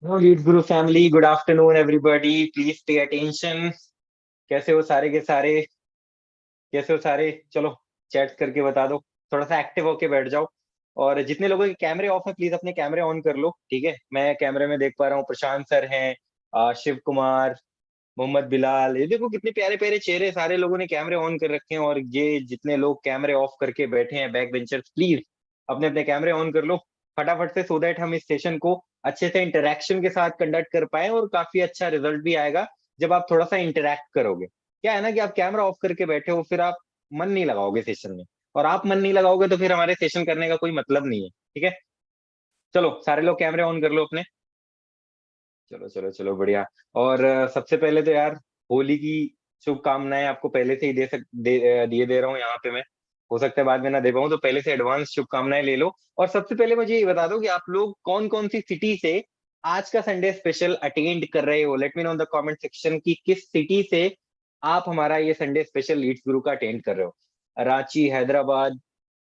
No lead Guru family, good afternoon everybody, please pay attention. कैसे हो सारे के सारे? कैसे हो सारे? चलो चैट करके बता दो। थोड़ा सा एक्टिव होके बैठ जाओ। और जितने लोगों के कैमरे ऑफ है प्लीज अपने कैमरे ऑन कर लो। ठीक है, मैं कैमरे में देख पा रहा हूँ प्रशांत सर हैं, शिव कुमार, मोहम्मद बिलाल। ये देखो कितने प्यारे प्यारे चेहरे, सारे लोगों ने कैमरे ऑन कर रखे हैं। और ये जितने लोग कैमरे ऑफ करके बैठे हैं बैक बेंचर्स, प्लीज अपने अपने कैमरे ऑन कर लो फटाफट से, सो दैट हम इस सेशन को अच्छे से इंटरेक्शन के साथ कंडक्ट कर पाए और काफी अच्छा रिजल्ट भी आएगा जब आप थोड़ा सा इंटरेक्ट करोगे। क्या है ना कि आप कैमरा ऑफ करके बैठे हो, फिर आप मन नहीं लगाओगे सेशन में। और आप मन नहीं लगाओगे तो फिर हमारे सेशन करने का कोई मतलब नहीं है। ठीक है, चलो सारे लोग कैमरे ऑन कर लो अपने। चलो चलो चलो, बढ़िया। और सबसे पहले तो यार, होली की शुभकामनाएं आपको पहले से ही दिए दे रहा हूँ यहाँ पे मैं। हो सकता है बाद में ना दे पाऊँ, तो पहले से एडवांस शुभकामनाएं ले लो। और सबसे पहले मुझे ये बता दो कि आप लोग कौन कौन सी सिटी से आज का संडे स्पेशल अटेंड कर रहे हो। Let me know in the comment section की किस सिटी से आप हमारा ये संडे स्पेशल लीड्स गुरु का अटेंड कर रहे हो। रांची, हैदराबाद,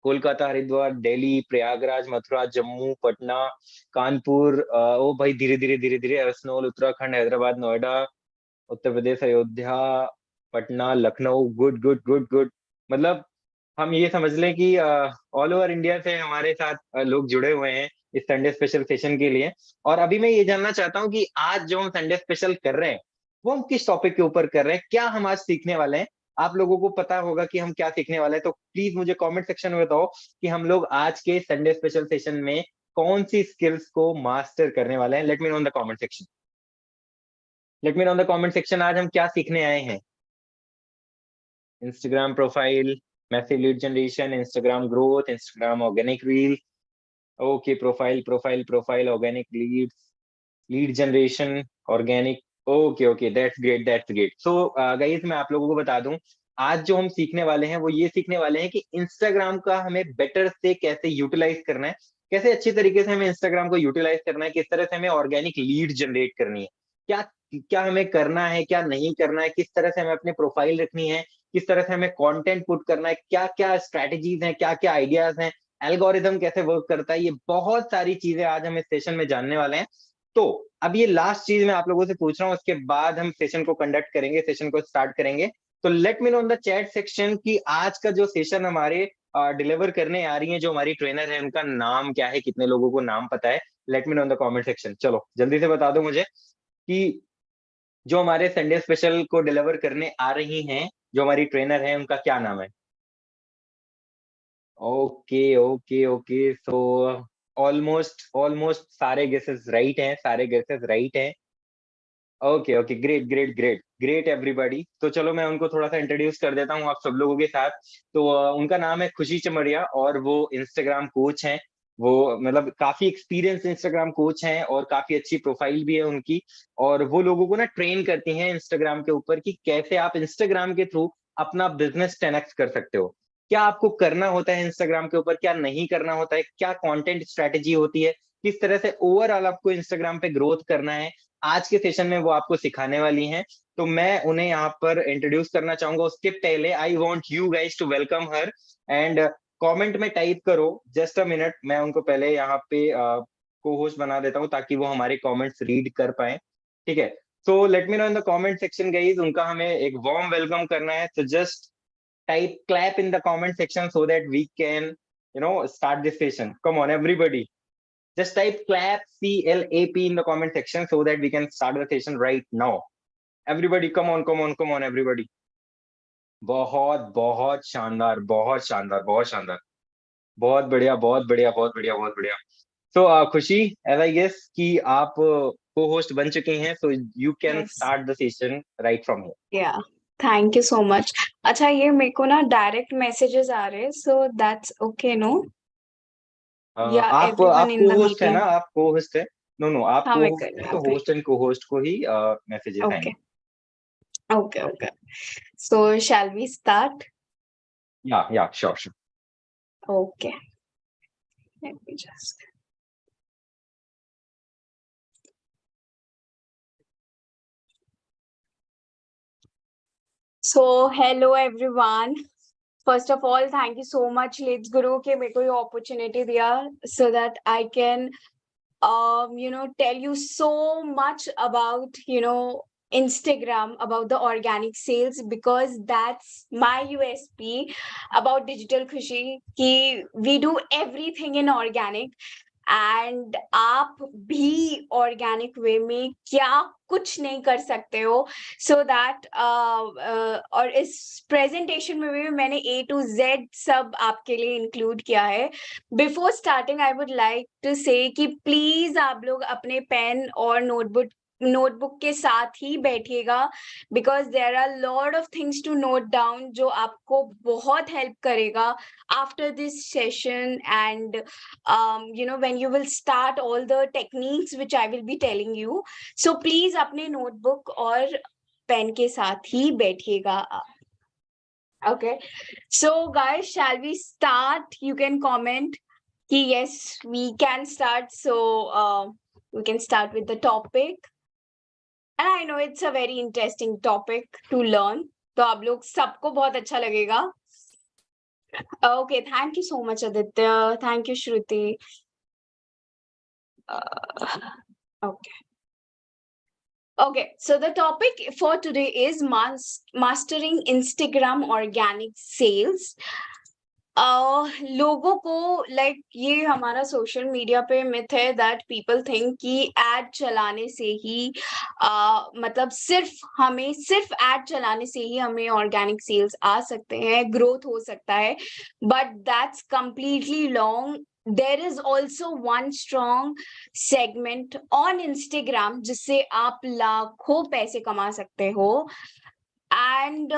कोलकाता, हरिद्वार, दिल्ली, प्रयागराज, मथुरा, जम्मू, पटना, कानपुर, ओ भाई धीरे धीरे धीरे धीरे, Asansol, Uttarakhand, Hyderabad, Noida, Uttar Pradesh, Ayodhya, Patna, Lucknow. Good good good good. मतलब हम ये समझ लें कि ऑल ओवर इंडिया से हमारे साथ लोग जुड़े हुए हैं इस संडे स्पेशल सेशन के लिए। और अभी मैं ये जानना चाहता हूँ कि आज जो हम संडे स्पेशल कर रहे हैं वो हम किस टॉपिक के ऊपर कर रहे हैं, क्या हम आज सीखने वाले हैं। आप लोगों को पता होगा कि हम क्या सीखने वाले हैं, तो प्लीज मुझे कमेंट सेक्शन में बताओ कि हम लोग आज के संडे स्पेशल सेशन में कौन सी स्किल्स को मास्टर करने वाले हैं। Let me know in the comment section. Let me know in the comment section, आज हम क्या सीखने आए हैं। Instagram profile, massive lead generation, Instagram growth, Instagram organic reel. Okay, profile profile profile, organic lead, lead generation, organic. Okay okay, that's great that's great. So guys, मैं आप लोगों को बता दूं, आज जो हम सीखने वाले हैं वो ये सीखने वाले हैं कि इंस्टाग्राम का हमें बेटर से कैसे यूटिलाइज करना है, कैसे अच्छी तरीके से हमें इंस्टाग्राम को यूटिलाइज करना है, किस तरह से हमें ऑर्गेनिक लीड जनरेट करनी है, क्या क्या हमें करना है, क्या नहीं करना है, किस तरह से हमें अपनी प्रोफाइल रखनी है, किस तरह से हमें कंटेंट पुट करना है, क्या क्या स्ट्रैटेजीज हैं, क्या क्या आइडियाज हैं, एल्गोरिदम कैसे वर्क करता है, ये बहुत सारी चीजें आज हम इस सेशन में जानने वाले हैं। तो अब ये लास्ट चीज मैं आप लोगों से पूछ रहा हूँ, उसके बाद हम सेशन को कंडक्ट करेंगे, सेशन को स्टार्ट करेंगे। तो let me know in the chat section कि आज का जो सेशन हमारे डिलीवर करने आ रही है, जो हमारी ट्रेनर है, उनका नाम क्या है, कितने लोगों को नाम पता है। Let me know in the comment section. चलो जल्दी से बता दो मुझे कि जो हमारे संडे स्पेशल को डिलीवर करने आ रही हैं, जो हमारी ट्रेनर है, उनका क्या नाम है। Okay okay okay, so almost almost सारे गेसेस राइट हैं, सारे गेसेस राइट हैं। Okay okay, great great great great everybody. तो चलो मैं उनको थोड़ा सा इंट्रोड्यूस कर देता हूँ आप सब लोगों के साथ। तो उनका नाम है खुशी चमड़िया और वो इंस्टाग्राम कोच हैं। वो मतलब काफी एक्सपीरियंस इंस्टाग्राम कोच हैं और काफी अच्छी प्रोफाइल भी है उनकी। और वो लोगों को ना ट्रेन करती हैं इंस्टाग्राम के ऊपर कि कैसे आप इंस्टाग्राम के थ्रू अपना बिजनेस 10x कर सकते हो, क्या आपको करना होता है इंस्टाग्राम के ऊपर, क्या नहीं करना होता है, क्या कंटेंट स्ट्रेटेजी होती है, किस तरह से ओवरऑल आपको इंस्टाग्राम पे ग्रोथ करना है। आज के सेशन में वो आपको सिखाने वाली हैं। तो मैं उन्हें यहाँ पर इंट्रोड्यूस करना चाहूंगा। उसके पहले I want you guys to welcome her. And comment में टाइप करो, जस्ट अ मिनट, मैं उनको पहले यहाँ पे को होस्ट बना देता हूँ ताकि वो हमारे कमेंट्स रीड कर पाए। ठीक है, so let me know in the comment section guys, उनका हमें एक वार्म वेलकम करना है। तो just type clap in the comment section so that we can start this session. Come on everybody, just type clap, CLAP in the comment section so that we can start the session right now. Everybody, come on come on come on everybody. बहुत बहुत शानदार, बहुत शानदार, बहुत शानदार, बहुत बढ़िया बहुत बढ़िया बहुत बढ़िया बहुत बढ़िया। तो खुशी, एज आई गेस कि आप को होस्ट बन चुके हैं, so you can Yes. start the session right from here. Yeah. Thank you so much. अच्छा, ये मेरे को ना डायरेक्ट मैसेजेस आ रहे हैं, सो दैट्स ओके नो? या आप एवरीवन इन को द होस्ट है ना, मीटिंग? आप को होस्ट है। नो नो, आप हाँ, को मैं कर होस्ट रही है, हूँ तो अभी। होस्ट एंड को होस्ट को ही मैसेजेस ओके आएंगे। Okay okay. So shall we start? या sure sure. Okay, let me just. So hello everyone, first of all thank you so much leads Guru के मेरे को ये अपॉर्चुनिटी दिया, so that I can tell you so much about, Instagram, about the organic sales, because that's my USP about Digital Khushi, कि we do everything in organic. And आप भी organic way में क्या कुछ नहीं कर सकते हो, सो दैट और इस प्रेजेंटेशन में भी मैंने A to Z सब आपके लिए इंक्लूड किया है. Before starting I would like to say कि प्लीज आप लोग अपने पेन और नोटबुक के साथ ही बैठिएगा, because there are lot of things to note down जो आपको बहुत हेल्प करेगा after this session. And when you will start all the techniques which I will be telling you, so please अपने notebook और पेन के साथ ही बैठिएगा. Okay, so guys, shall we start? You can comment कि yes, we can start. So we can start with the topic. And I know it's a very interesting topic to learn. तो आप लोग सबको बहुत अच्छा लगेगा. Okay, thank you so much, Aditya. Thank you, Shruti. Okay. Okay, so the topic for today is mastering Instagram organic sales. लोगों को like ये हमारा सोशल मीडिया पे मिथ है दैट पीपल थिंक कि एड चलाने से ही मतलब सिर्फ एड चलाने से ही हमें ऑर्गेनिक सेल्स आ सकते हैं, ग्रोथ हो सकता है, but that's completely wrong. There is also one strong segment on Instagram जिससे आप लाखों पैसे कमा सकते हो. And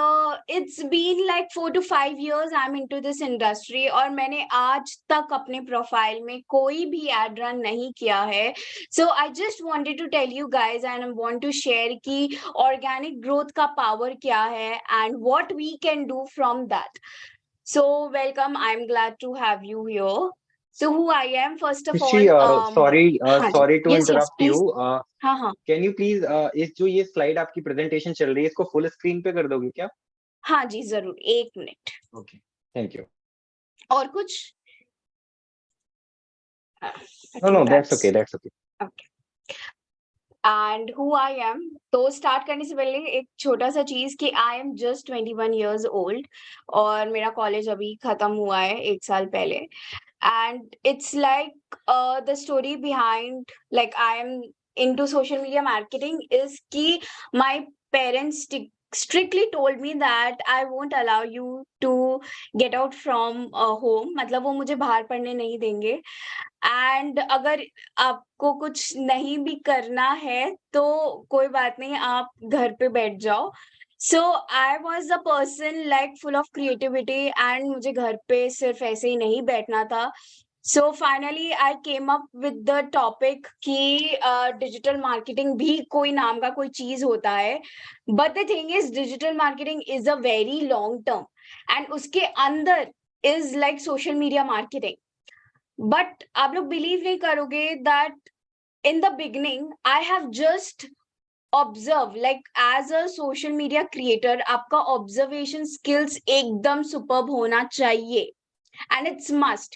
it's been like 4 to 5 years I'm into this industry और मैंने आज तक अपने प्रोफाइल में कोई भी एड रन नहीं किया है. So I just wanted to tell you guys and I want to share कि organic growth का power क्या है and what we can do from that. So welcome, I'm glad to have you here. So who I am, first of all, sorry to yes, interrupt please. you. हाँ. Can you please इस जो ये slide आपकी presentation चल रही है इसको full screen पे कर दोगे क्या? हाँ जी, जरूर, 1 मिनट. Okay, thank you. और कुछ? No, that's okay. Okay. And who I am, तो स्टार्ट करने से पहले एक छोटा सा चीज कि I am just 21 years old और मेरा कॉलेज अभी खत्म हुआ है 1 साल पहले. And it's like the story behind like I am into social media marketing is कि my parents strictly told me that I won't allow you to get out from home. मतलब वो मुझे बाहर पढ़ने नहीं देंगे. एंड अगर आपको कुछ नहीं भी करना है तो कोई बात नहीं, आप घर पे बैठ जाओ. So I was a person like full of creativity and मुझे घर पे सिर्फ ऐसे ही नहीं बैठना था. सो फाइनली आई केम अप विद द टॉपिक कि डिजिटल मार्केटिंग भी कोई नाम का कोई चीज होता है. But the thing is digital marketing is a very long term and उसके अंदर is like social media marketing. But आप लोग बिलीव नहीं करोगे that in the beginning I have just observe like as a social media creator आपका observation skills एकदम superb होना चाहिए and it's must.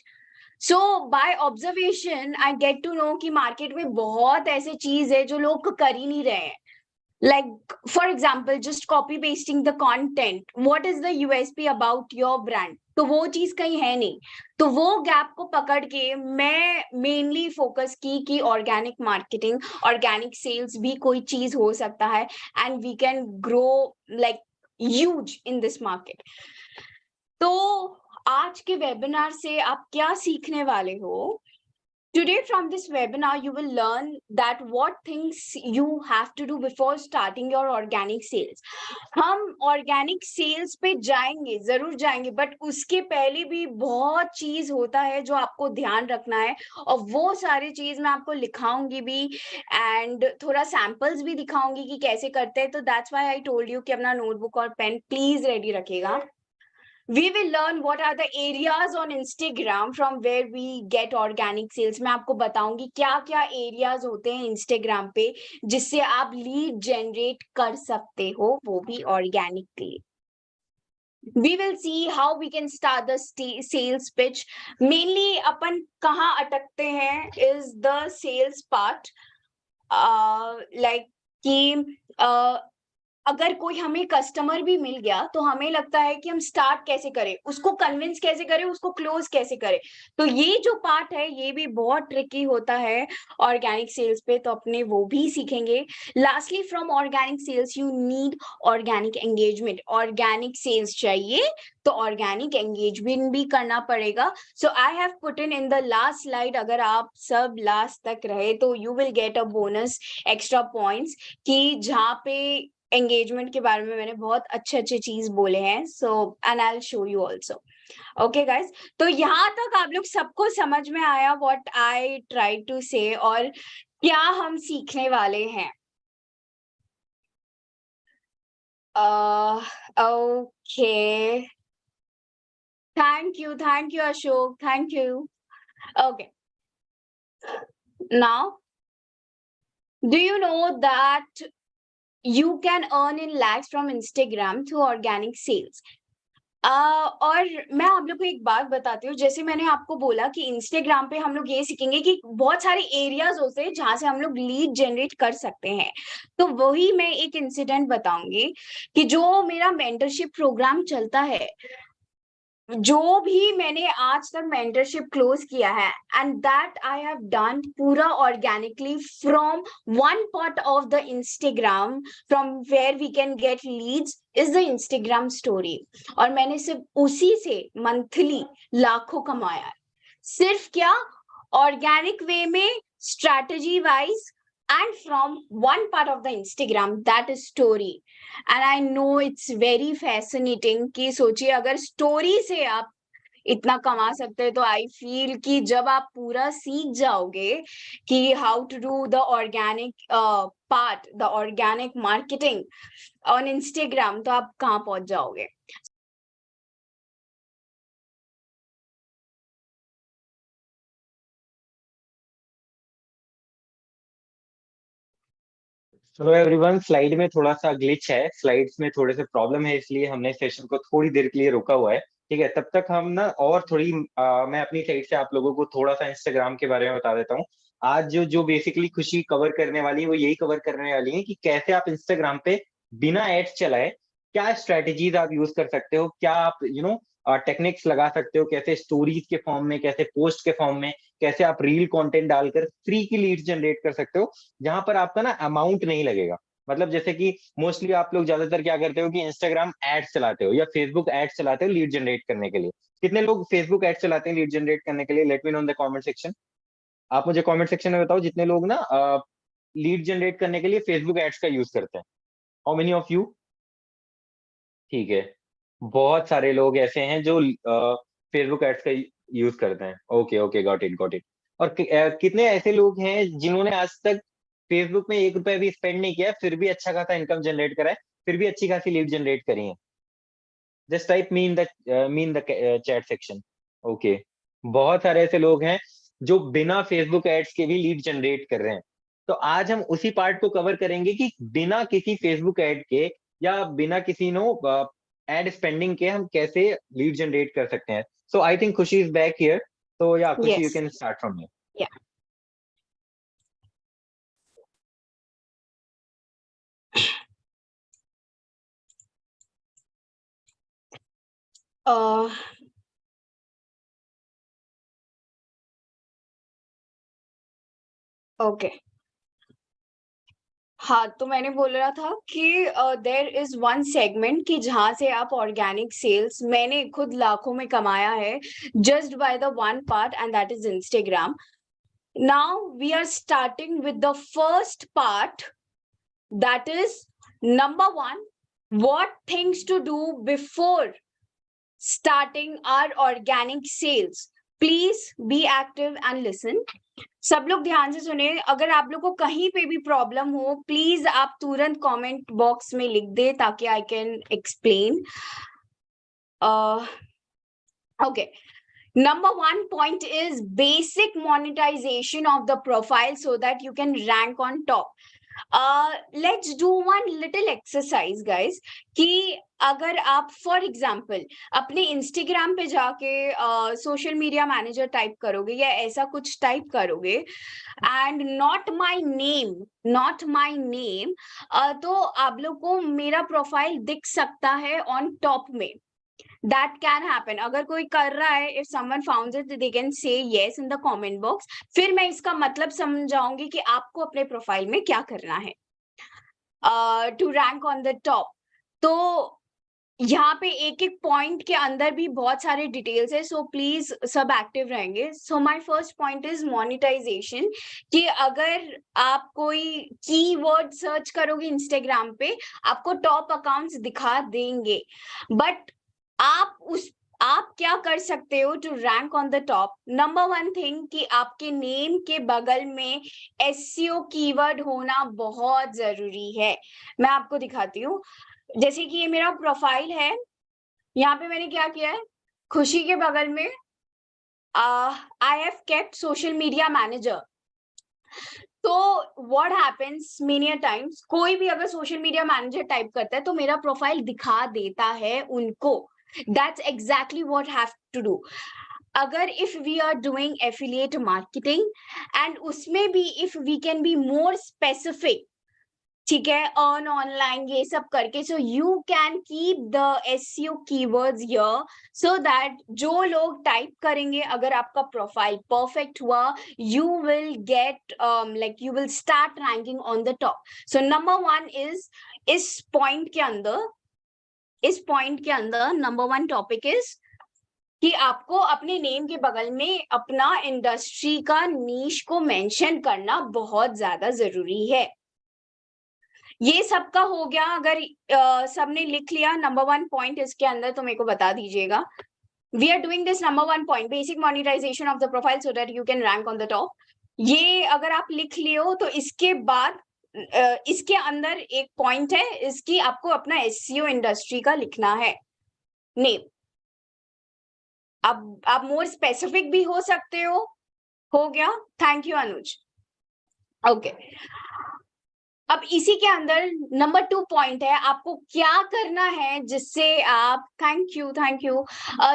So by observation I get to know कि market में बहुत ऐसे चीज है जो लोग कर ही नहीं रहे हैं. Like for example, just copy pasting the content. What is the USP about your brand? तो वो चीज कहीं है नहीं. तो वो गैप को पकड़ के मैं मेनली फोकस की कि ऑर्गेनिक मार्केटिंग, ऑर्गेनिक सेल्स भी कोई चीज हो सकता है and we can grow like huge in this market. तो आज के वेबिनार से आप क्या सीखने वाले हो? Today from this webinar, you will learn that what things you have to do before starting your organic sales. हम organic sales पे जाएंगे, जरूर जाएंगे, but उसके पहले भी बहुत चीज होता है जो आपको ध्यान रखना है और वो सारी चीज मैं आपको लिखाऊंगी भी and थोड़ा samples भी दिखाऊंगी कि कैसे करते हैं. तो that's why I told you कि अपना notebook और pen please ready रखिएगा. We will learn what are the areas on Instagram from where we get organic sales. मैं आपको बताऊंगी क्या क्या areas होते हैं Instagram पे जिससे आप lead generate कर सकते हो, वो भी organically. we will see how we can start the sales pitch. Mainly अपन कहाँ अटकते हैं is the sales part. Like कि अगर कोई हमें कस्टमर भी मिल गया तो हमें लगता है कि हम स्टार्ट कैसे करें, उसको कन्विंस कैसे करें, उसको क्लोज कैसे करें. तो ये जो पार्ट है ये भी बहुत ट्रिकी होता है ऑर्गेनिक सेल्स पे, तो अपने वो भी सीखेंगे. Lastly from organic sales you need organic engagement. Organic sales चाहिए तो ऑर्गेनिक एंगेजमेंट भी करना पड़ेगा. So I have put in the last slide. अगर आप सब लास्ट तक रहे तो you will get a bonus extra points कि जहाँ पे एंगेजमेंट के बारे में मैंने बहुत अच्छे अच्छे चीज बोले हैं. So and I will show you also. Okay guys, तो यहाँ तक आप लोग सबको समझ में आया व्हाट आई ट्राई टू से और क्या हम सीखने वाले हैं. Okay, thank you Ashok, thank you. Okay, now do you know that you can earn in lakhs from Instagram through organic sales? और मैं आप लोग को एक बात बताती हूँ. जैसे मैंने आपको बोला कि इंस्टाग्राम पे हम लोग ये सीखेंगे कि बहुत सारे एरियाज होते हैं जहां से हम लोग लीड जनरेट कर सकते हैं. तो वही मैं एक इंसिडेंट बताऊंगी कि जो मेरा मेंटरशिप प्रोग्राम चलता है, जो भी मैंने आज तक मेंटरशिप क्लोज किया है, and that I have done पूरा organically from one part of the Instagram from where we can get leads is the Instagram story. और मैंने सिर्फ उसी से मंथली लाखों कमाया है. सिर्फ क्या, ऑर्गेनिक वे में, strategy wise, and from one part of the Instagram, that is story. And I know it's very fascinating कि सोचिए अगर स्टोरी से आप इतना कमा सकते हैं, तो आई फील कि जब आप पूरा सीख जाओगे कि how to do the organic part, the organic marketing on Instagram, तो आप कहाँ पहुंच जाओगे. चलो एवरीवन, स्लाइड में थोड़ा सा ग्लिच है, स्लाइड्स में थोड़े से प्रॉब्लम है, इसलिए हमने सेशन को थोड़ी देर के लिए रोका हुआ है. ठीक है, तब तक हम ना और थोड़ी मैं अपनी साइड से आप लोगों को थोड़ा सा इंस्टाग्राम के बारे में बता देता हूँ. आज जो जो बेसिकली खुशी कवर करने वाली है वो यही कवर करने वाली है कि कैसे आप इंस्टाग्राम पे बिना एड्स चलाए क्या स्ट्रेटेजीज आप यूज कर सकते हो, क्या आप टेक्निक्स लगा सकते हो, कैसे स्टोरीज के फॉर्म में, कैसे पोस्ट के फॉर्म में, कैसे आप रील कंटेंट डालकर फ्री की लीड जनरेट कर सकते हो जहां पर आपका ना अमाउंट नहीं लगेगा. मतलब जैसे कि मोस्टली आप लोग ज्यादातर क्या करते हो कि इंस्टाग्राम एड्स चलाते हो या फेसबुक एड्स चलाते हो लीड जनरेट करने के लिए. कितने लोग फेसबुक एड्स चलाते हैं लीड जनरेट करने के लिए? Let me know in the comment section. आप मुझे कमेंट सेक्शन में बताओ जितने लोग ना लीड जनरेट करने के लिए फेसबुक एड्स का यूज करते हैं. How many of you? ठीक है, बहुत सारे लोग ऐसे हैं जो फेसबुक एड्स का यूज करते हैं. Okay okay, got it got it. और कितने ऐसे लोग हैं जिन्होंने आज तक फेसबुक में 1 रुपया भी स्पेंड नहीं किया, फिर भी अच्छा खासा इनकम जनरेट करा है, फिर भी अच्छी खासी लीड जनरेट करी है? Just type me in the chat section. Okay, बहुत सारे ऐसे लोग हैं जो बिना फेसबुक एड्स के भी लीड जनरेट कर रहे हैं. तो आज हम उसी पार्ट को कवर करेंगे कि बिना किसी फेसबुक एड के या बिना किसी एड स्पेंडिंग के हम कैसे लीड जनरेट कर सकते हैं. सो आई थिंक खुशी इज बैक हियर. तो या खुशी, you Yes. Can start from here. Yeah. Okay, हाँ, तो मैंने बोल रहा था कि देर इज वन सेगमेंट कि जहां से आप ऑर्गेनिक सेल्स, मैंने खुद लाखों में कमाया है just by the one part, and that is Instagram. Now we are starting with the first part, that is number one, what things to do before starting our organic sales. Please be active and listen. सब लोग ध्यान से सुने. अगर आप लोग को कहीं पे भी प्रॉब्लम हो, प्लीज आप तुरंत कमेंट बॉक्स में लिख दे ताकि I can explain. Okay, number one point is basic monetization of the profile so that you can rank on top. Let's do one little exercise guys, कि अगर आप फॉर एग्जाम्पल अपने Instagram पे जाके social media manager type करोगे या ऐसा कुछ टाइप करोगे एंड नॉट माई नेम, तो आप लोग को मेरा प्रोफाइल दिख सकता है ऑन टॉप में. That can happen. अगर कोई कर रहा है, if someone found it, they can say yes in the comment box. फिर मैं इसका मतलब समझाऊंगी कि आपको अपने प्रोफाइल में क्या करना है to rank on the top. तो यहाँ पे एक एक पॉइंट के अंदर भी बहुत सारे डिटेल्स है, सो प्लीज सब एक्टिव रहेंगे. So my first point is monetization, कि अगर आप कोई कीवर्ड सर्च करोगे इंस्टाग्राम पे, आपको टॉप अकाउंट्स दिखा देंगे, बट आप क्या कर सकते हो to rank on the top. Number one thing, कि आपके नेम के बगल में एसईओ कीवर्ड होना बहुत जरूरी है. मैं आपको दिखाती हूँ. जैसे कि ये मेरा प्रोफाइल है, यहाँ पे मैंने क्या किया है, खुशी के बगल में I have kept social media manager. तो व्हाट हैपेंस मेनी टाइम्स, कोई भी अगर सोशल मीडिया मैनेजर टाइप करता है तो मेरा प्रोफाइल दिखा देता है उनको. That's exactly what have to do. अगर if we are doing affiliate marketing and उसमें भी if we can be more specific, ठीक है, अर्न ऑनलाइन ये सब करके, so you can keep the SEO keywords here, so that जो लोग टाइप करेंगे, अगर आपका प्रोफाइल परफेक्ट हुआ, you will get like you will start ranking on the top. So number one is, इस पॉइंट के अंदर नंबर वन टॉपिक इज कि आपको अपने नेम के बगल में अपना इंडस्ट्री का नीश को मेंशन करना बहुत ज्यादा जरूरी है. ये सबका हो गया. अगर सबने लिख लिया नंबर वन पॉइंट इसके अंदर, तो मेरे को बता दीजिएगा. We are doing this number one point, basic monetization of the profile so that you can rank on the top. ये अगर आप लिख लिए हो तो इसके बाद इसके अंदर एक पॉइंट है, इसकी आपको अपना एसईओ इंडस्ट्री का लिखना है नेम. अब आप मोर स्पेसिफिक भी हो सकते हो गया. Thank you Anuj. ओके, अब इसी के अंदर नंबर टू पॉइंट है, आपको क्या करना है जिससे आप, थैंक यू,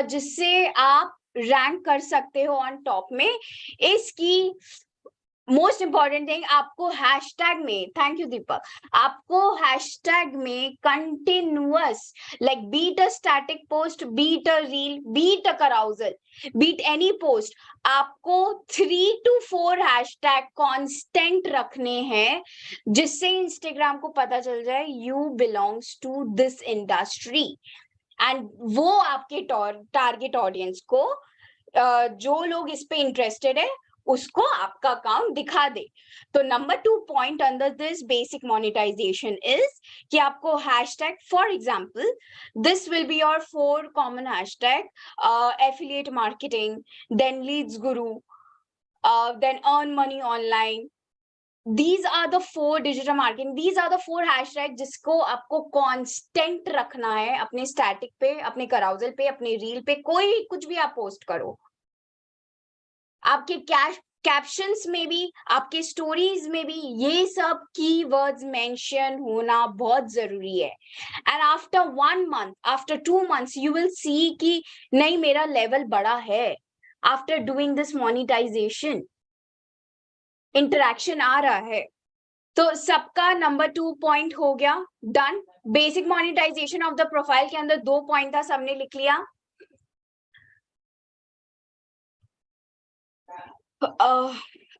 जिससे आप रैंक कर सकते हो ऑन टॉप में. इसकी मोस्ट इंपॉर्टेंट थिंग, आपको हैशटैग में, थैंक यू दीपक, आपको हैशटैग में continuous, like beat a static post, beat a reel, beat a carousel, beat any post, आपको 3 to 4 हैशटैग कांस्टेंट रखने हैं, जिससे इंस्टाग्राम को पता चल जाए you belongs to this industry, and वो आपके टारगेट ऑडियंस को, जो लोग इस पे इंटरेस्टेड है, उसको आपका अकाउंट दिखा दे. तो number two point under this basic monetization is कि आपको hashtag, for example this will be your 4 common hashtag, affiliate marketing, then leads Guru, then earn money online. These are the 4 digital marketing. These are the 4 hashtag जिसको आपको constant रखना है अपने static पे, अपने कराउजल पे, अपने रील पे, कोई कुछ भी आप पोस्ट करो. आपके कैप्शंस में भी, आपके स्टोरीज में भी ये सब कीवर्ड्स मेंशन होना बहुत जरूरी है. And after 1 month, after 2 months, you will see कि नहीं, मेरा लेवल बड़ा है. After doing this monetization, interaction आ रहा है. तो सबका नंबर 2 पॉइंट हो गया, done. Basic monetization of the profile के अंदर 2 पॉइंट था, सबने लिख लिया.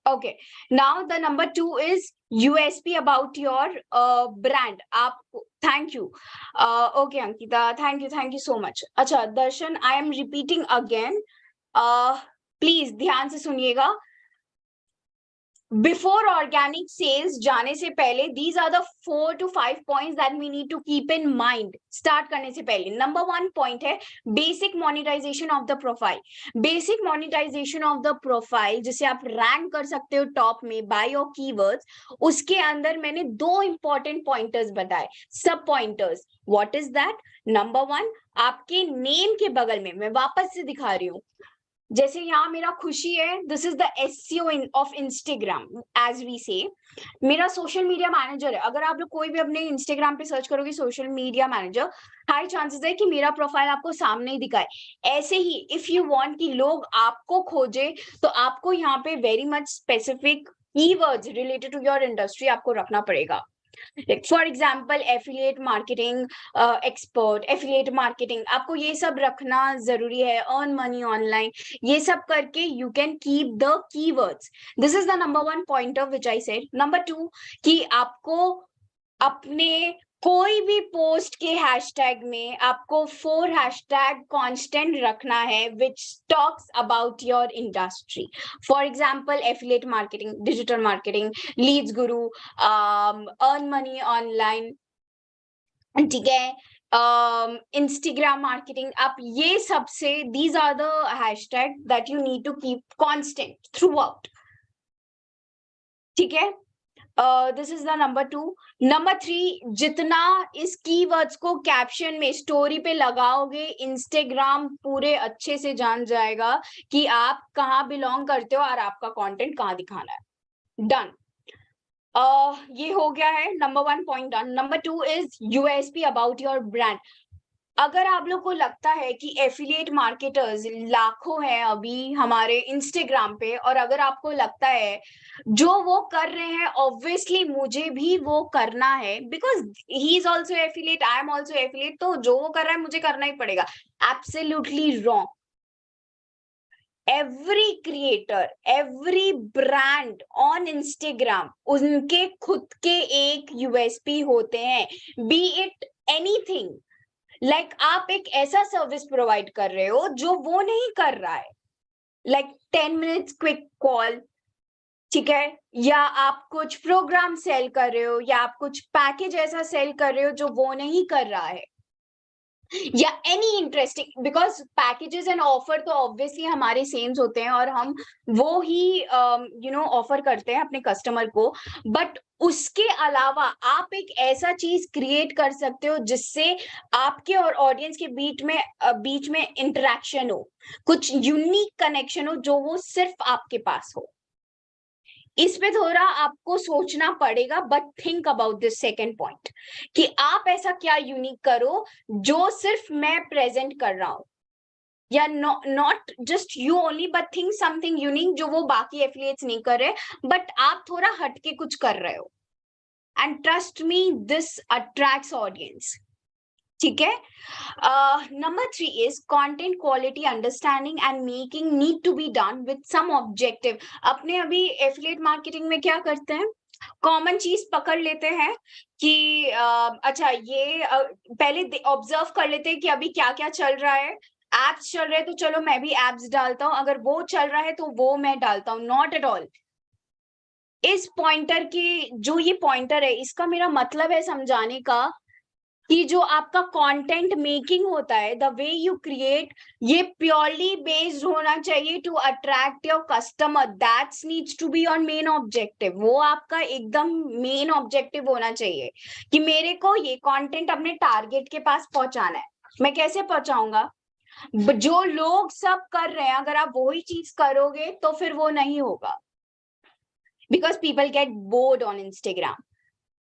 Okay, now the number 2 is USP about your brand. आप, thank you. Okay Ankita, thank you so much. अच्छा दर्शन, I am repeating again. Please ध्यान से सुनिएगा. Before organic sales जाने से पहले, these are the 4 to 5 points that we need to keep in mind. Start करने से पहले number 1 point है basic monetization of the profile. Basic monetization of the profile जिसे आप rank कर सकते हो top में by your keywords. उसके अंदर मैंने 2 important pointers बताए, sub pointers. What is that? Number 1, आपके name के बगल में, मैं वापस से दिखा रही हूँ, जैसे यहाँ मेरा खुशी है, this is the SEO of Instagram as we say. मेरा सोशल मीडिया मैनेजर है, अगर आप लोग कोई भी अपने इंस्टाग्राम पे सर्च करोगे social media manager, high chances है कि मेरा प्रोफाइल आपको सामने ही दिखाए। ऐसे ही इफ यू वांट कि लोग आपको खोजे, तो आपको यहाँ पे very much specific keywords related to your industry आपको रखना पड़ेगा। For example affiliate marketing expert, affiliate marketing, आपको ये सब रखना जरूरी है। अर्न मनी ऑनलाइन, ये सब करके you can keep the keywords. This is the number 1 pointer which I said. Number 2 कि आपको अपने कोई भी पोस्ट के हैशटैग में आपको 4 हैशटैग कांस्टेंट रखना है which talks about your industry. For example affiliate marketing, digital marketing, leads guru, earn money online, ठीक है, इंस्टाग्राम मार्केटिंग। आप ये सबसे, these are the hashtag that you need to keep constant throughout, ठीक है। This is the number 2। Number 3, जितना इस keywords को कैप्शन में स्टोरी पे लगाओगे, इंस्टाग्राम पूरे अच्छे से जान जाएगा कि आप कहाँ बिलोंग करते हो और आपका कंटेंट कहाँ दिखाना है। डन। ये हो गया है number 1 point done. Number 2 is USP about your brand. अगर आप लोग को लगता है कि एफिलिएट मार्केटर्स लाखों हैं अभी हमारे इंस्टाग्राम पे, और अगर आपको लगता है जो वो कर रहे हैं ऑब्वियसली मुझे भी वो करना है, because he is also affiliate, I am also affiliate, तो जो वो कर रहा है मुझे करना ही पड़ेगा। Absolutely wrong. Every creator, every brand on Instagram, उनके खुद के एक USP होते हैं, बी इट एनीथिंग। लाइक आप एक ऐसा सर्विस प्रोवाइड कर रहे हो जो वो नहीं कर रहा है, लाइक 10 मिनट्स क्विक कॉल, ठीक है, या आप कुछ प्रोग्राम सेल कर रहे हो, या आप कुछ पैकेज ऐसा सेल कर रहे हो जो वो नहीं कर रहा है, या any interesting, because packages and offer तो ऑब्वियसली हमारे सेम्स होते हैं और हम वो ही ऑफर करते हैं अपने कस्टमर को। बट उसके अलावा आप एक ऐसा चीज क्रिएट कर सकते हो जिससे आपके और ऑडियंस के बीच में इंटरेक्शन हो, कुछ यूनिक कनेक्शन हो जो वो सिर्फ आपके पास हो। इस पे थोड़ा आपको सोचना पड़ेगा, but think about this second point कि आप ऐसा क्या यूनिक करो जो सिर्फ मैं प्रेजेंट कर रहा हूं, या not just you only, but think something unique जो वो बाकी एफिलिएट्स नहीं कर रहे, बट आप थोड़ा हटके कुछ कर रहे हो। And trust me, this attracts audience, ठीक है। Number 3 is content quality understanding and making need to be done with some objective. अपने अभी एफिलिएट मार्केटिंग में क्या करते हैं, कॉमन चीज पकड़ लेते हैं कि अच्छा ये पहले ऑब्जर्व कर लेते हैं कि अभी क्या क्या चल रहा है। एप्स चल रहे हैं तो चलो मैं भी एप्स डालता हूँ, अगर वो चल रहा है तो वो मैं डालता हूँ। Not at all. इस पॉइंटर की जो ये पॉइंटर है, इसका मेरा मतलब है समझाने का कि जो आपका कंटेंट मेकिंग होता है, द वे यू क्रिएट, ये प्योरली बेस्ड होना चाहिए to attract your customer. That's needs to be your main objective. वो आपका एकदम मेन ऑब्जेक्टिव होना चाहिए कि मेरे को ये कंटेंट अपने टारगेट के पास पहुंचाना है। मैं कैसे पहुंचाऊंगा? जो लोग सब कर रहे हैं, अगर आप वही चीज करोगे तो फिर वो नहीं होगा, because people get bored on Instagram.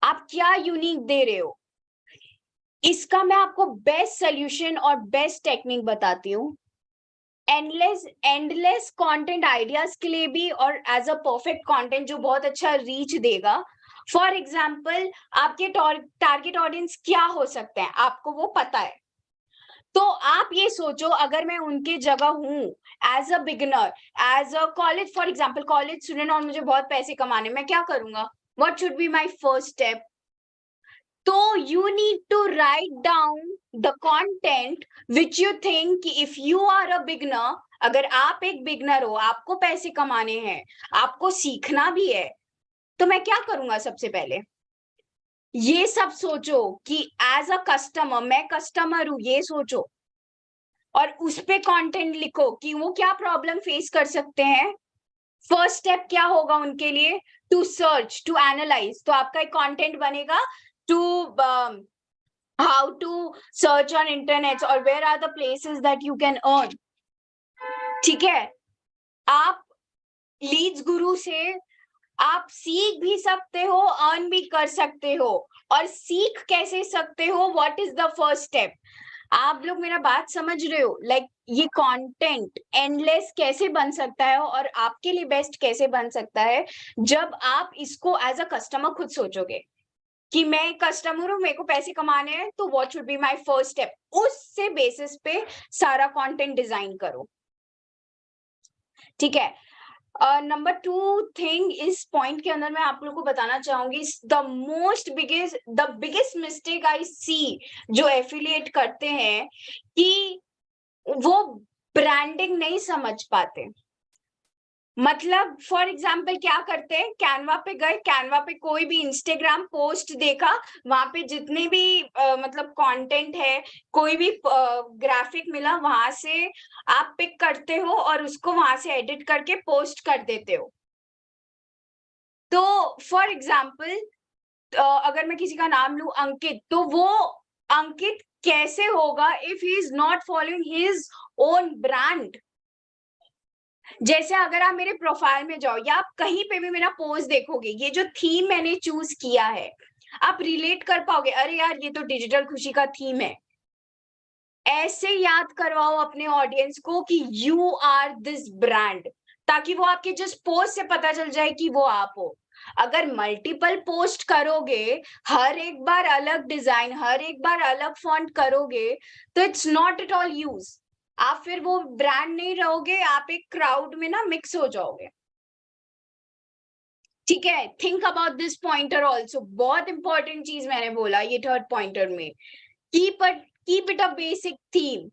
आप क्या यूनिक दे रहे हो, इसका मैं आपको बेस्ट सोल्यूशन और बेस्ट टेक्निक बताती हूँ। एंडलेस कंटेंट आइडियाज के लिए भी, और एज अ परफेक्ट कंटेंट जो बहुत अच्छा रीच देगा। फॉर एग्जाम्पल, आपके टारगेट ऑडियंस क्या हो सकते हैं आपको वो पता है, तो आप ये सोचो अगर मैं उनके जगह हूं, as a beginner, as a college, for example college student, और मुझे बहुत पैसे कमाने, मैं क्या करूंगा? What should be my first step? तो you need to write down the content which you think कि if you are a beginner, अगर आप एक बिगनर हो, आपको पैसे कमाने हैं, आपको सीखना भी है, तो मैं क्या करूंगा? सबसे पहले ये सब सोचो कि एज अ कस्टमर, मैं कस्टमर हूं, ये सोचो, और उस पे कंटेंट लिखो कि वो क्या प्रॉब्लम फेस कर सकते हैं। फर्स्ट स्टेप क्या होगा उनके लिए? To search, to analyze. तो आपका एक कंटेंट बनेगा to how to search on internet or where are the places that you can earn, ठीक है, आप लीड्स गुरु से आप सीख भी सकते हो, अर्न भी कर सकते हो। और सीख कैसे सकते हो, what is the first step? आप लोग मेरा बात समझ रहे हो? लाइक ये कंटेंट एंडलेस कैसे बन सकता है और आपके लिए बेस्ट कैसे बन सकता है, जब आप इसको एज अ कस्टमर खुद सोचोगे कि मैं कस्टमर हूं, मेरे को पैसे कमाने हैं, तो what should be my first step, उससे बेसिस पे सारा कंटेंट डिजाइन करो। ठीक है। नंबर 2 थिंग इस पॉइंट के अंदर मैं आप लोगों को बताना चाहूंगी, द बिगेस्ट मिस्टेक आई सी जो एफिलिएट करते हैं कि वो ब्रांडिंग नहीं समझ पाते। मतलब फॉर एग्जाम्पल क्या करते हैं, कैनवा पे गए, कैनवा पे कोई भी इंस्टाग्राम पोस्ट देखा, वहां पे जितने भी मतलब कंटेंट है, कोई भी ग्राफिक मिला, वहां से आप पिक करते हो और उसको वहां से एडिट करके पोस्ट कर देते हो। तो फॉर एग्जाम्पल अगर मैं किसी का नाम लूं अंकित, तो वो अंकित कैसे होगा if he is not following his own brand? जैसे अगर आप मेरे प्रोफाइल में जाओ या आप कहीं पे भी मेरा पोस्ट देखोगे, ये जो थीम मैंने चूज किया है, आप रिलेट कर पाओगे, अरे यार ये तो डिजिटल खुशी का थीम है। ऐसे याद करवाओ अपने ऑडियंस को कि यू आर दिस ब्रांड, ताकि वो आपके जस्ट पोस्ट से पता चल जाए कि वो आप हो। अगर मल्टीपल पोस्ट करोगे, हर एक बार अलग डिजाइन, हर एक बार अलग फॉन्ट करोगे, तो it's not at all use. आप फिर वो ब्रांड नहीं रहोगे, आप एक क्राउड में ना मिक्स हो जाओगे। ठीक है, think about this pointer also, बहुत इंपॉर्टेंट चीज मैंने बोला ये थर्ड पॉइंटर में। Keep it a basic theme,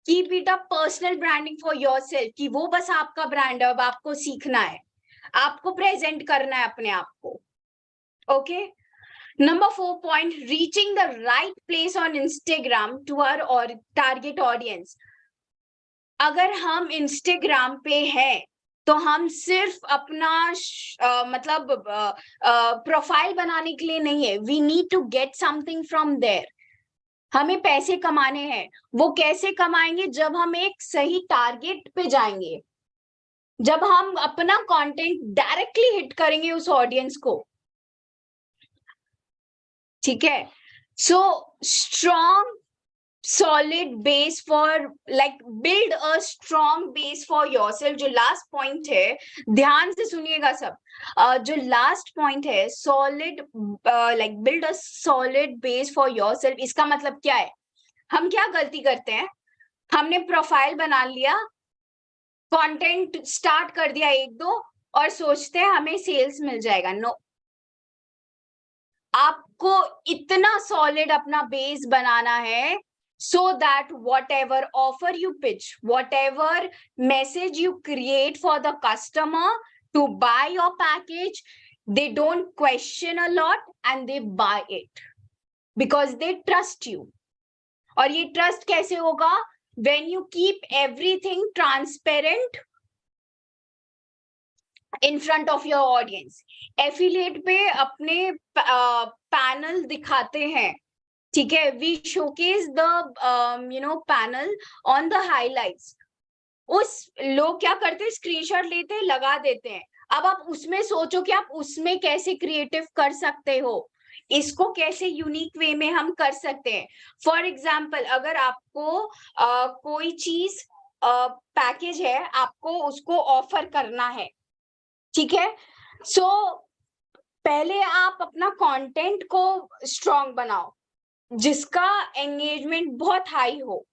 keep it a personal branding for yourself, कि वो बस आपका ब्रांड है, अब आपको सीखना है, आपको प्रेजेंट करना है अपने आप को। Okay. Number 4 point, reaching the right place on Instagram to our target audience. अगर हम इंस्टाग्राम पे हैं, तो हम सिर्फ अपना मतलब प्रोफाइल बनाने के लिए नहीं है, we need to get something from there. हमें पैसे कमाने हैं। वो कैसे कमाएंगे? जब हम एक सही टारगेट पे जाएंगे, जब हम अपना कंटेंट डायरेक्टली हिट करेंगे उस ऑडियंस को। ठीक है। So strong solid base for, like, build a strong base for yourself। जो लास्ट पॉइंट है, ध्यान से सुनिएगा सब। जो लास्ट पॉइंट है, solid, like build a solid base for yourself, इसका मतलब क्या है? हम क्या गलती करते हैं, हमने प्रोफाइल बना लिया, कंटेंट स्टार्ट कर दिया एक दो, और सोचते हैं हमें सेल्स मिल जाएगा। नो, आपको इतना सॉलिड अपना बेस बनाना है, so that whatever offer you pitch, whatever message you create for the customer to buy your package, they don't question a lot and they buy it because they trust you। और ये trust कैसे होगा? when you keep everything transparent in front of your audience। Affiliate पे अपने panel दिखाते हैं, ठीक है, we showcase the panel on the highlights. उस लोग क्या करते हैं, स्क्रीनशॉट लेते हैं, लगा देते हैं। अब आप उसमें सोचो कि आप उसमें कैसे क्रिएटिव कर सकते हो, इसको कैसे यूनिक वे में हम कर सकते हैं। फॉर एग्जाम्पल, अगर आपको कोई चीज पैकेज है, आपको उसको ऑफर करना है, ठीक है, सो पहले आप अपना कंटेंट को स्ट्रॉन्ग बनाओ, जिसका एंगेजमेंट बहुत हाई हो।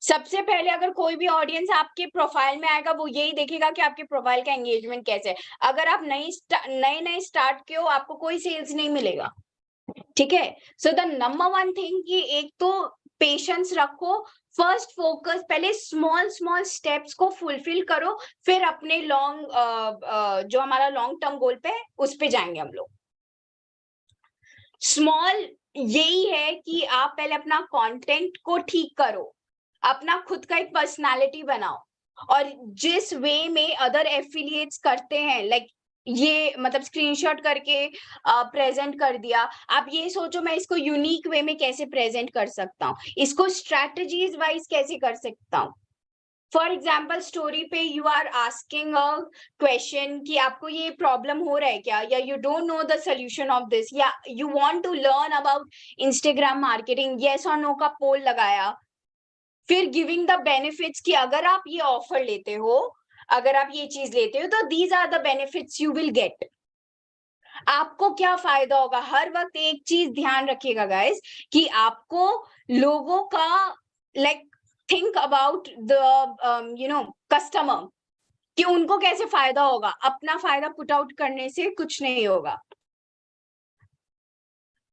सबसे पहले अगर कोई भी ऑडियंस आपके प्रोफाइल में आएगा, वो यही देखेगा कि आपके प्रोफाइल का एंगेजमेंट कैसे है। अगर आप नए स्टार्ट के हो, आपको कोई सेल्स नहीं मिलेगा। ठीक है। सो द नंबर 1 थिंग कि एक तो पेशेंस रखो, फर्स्ट फोकस, पहले स्मॉल स्मॉल स्टेप्स को फुलफिल करो, फिर अपने जो हमारा लॉन्ग टर्म गोल पे है, उस पे जाएंगे हम लोग। स्मॉल यही है कि आप पहले अपना कंटेंट को ठीक करो, अपना खुद का एक पर्सनालिटी बनाओ, और जिस वे में अदर एफिलिएट्स करते हैं, लाइक ये मतलब स्क्रीनशॉट करके प्रेजेंट कर दिया, आप ये सोचो मैं इसको यूनिक वे में कैसे प्रेजेंट कर सकता हूँ, इसको स्ट्रैटेजीज वाइज कैसे कर सकता हूँ। फॉर एग्जाम्पल स्टोरी पे you are asking a question कि आपको ये प्रॉब्लम हो रहा है क्या, या you don't know the solution of this, या you want to learn about Instagram marketing, yes और नो का पोल लगाया, फिर गिविंग द बेनिफिट्स कि अगर आप ये ऑफर लेते हो, अगर आप ये चीज लेते हो तो these are the benefits you will get. आपको क्या फायदा होगा, हर वक्त एक चीज ध्यान रखिएगा गाइस कि आपको लोगों का like think about the customer, कि उनको कैसे फायदा होगा, अपना फायदा पुट आउट करने से कुछ नहीं होगा।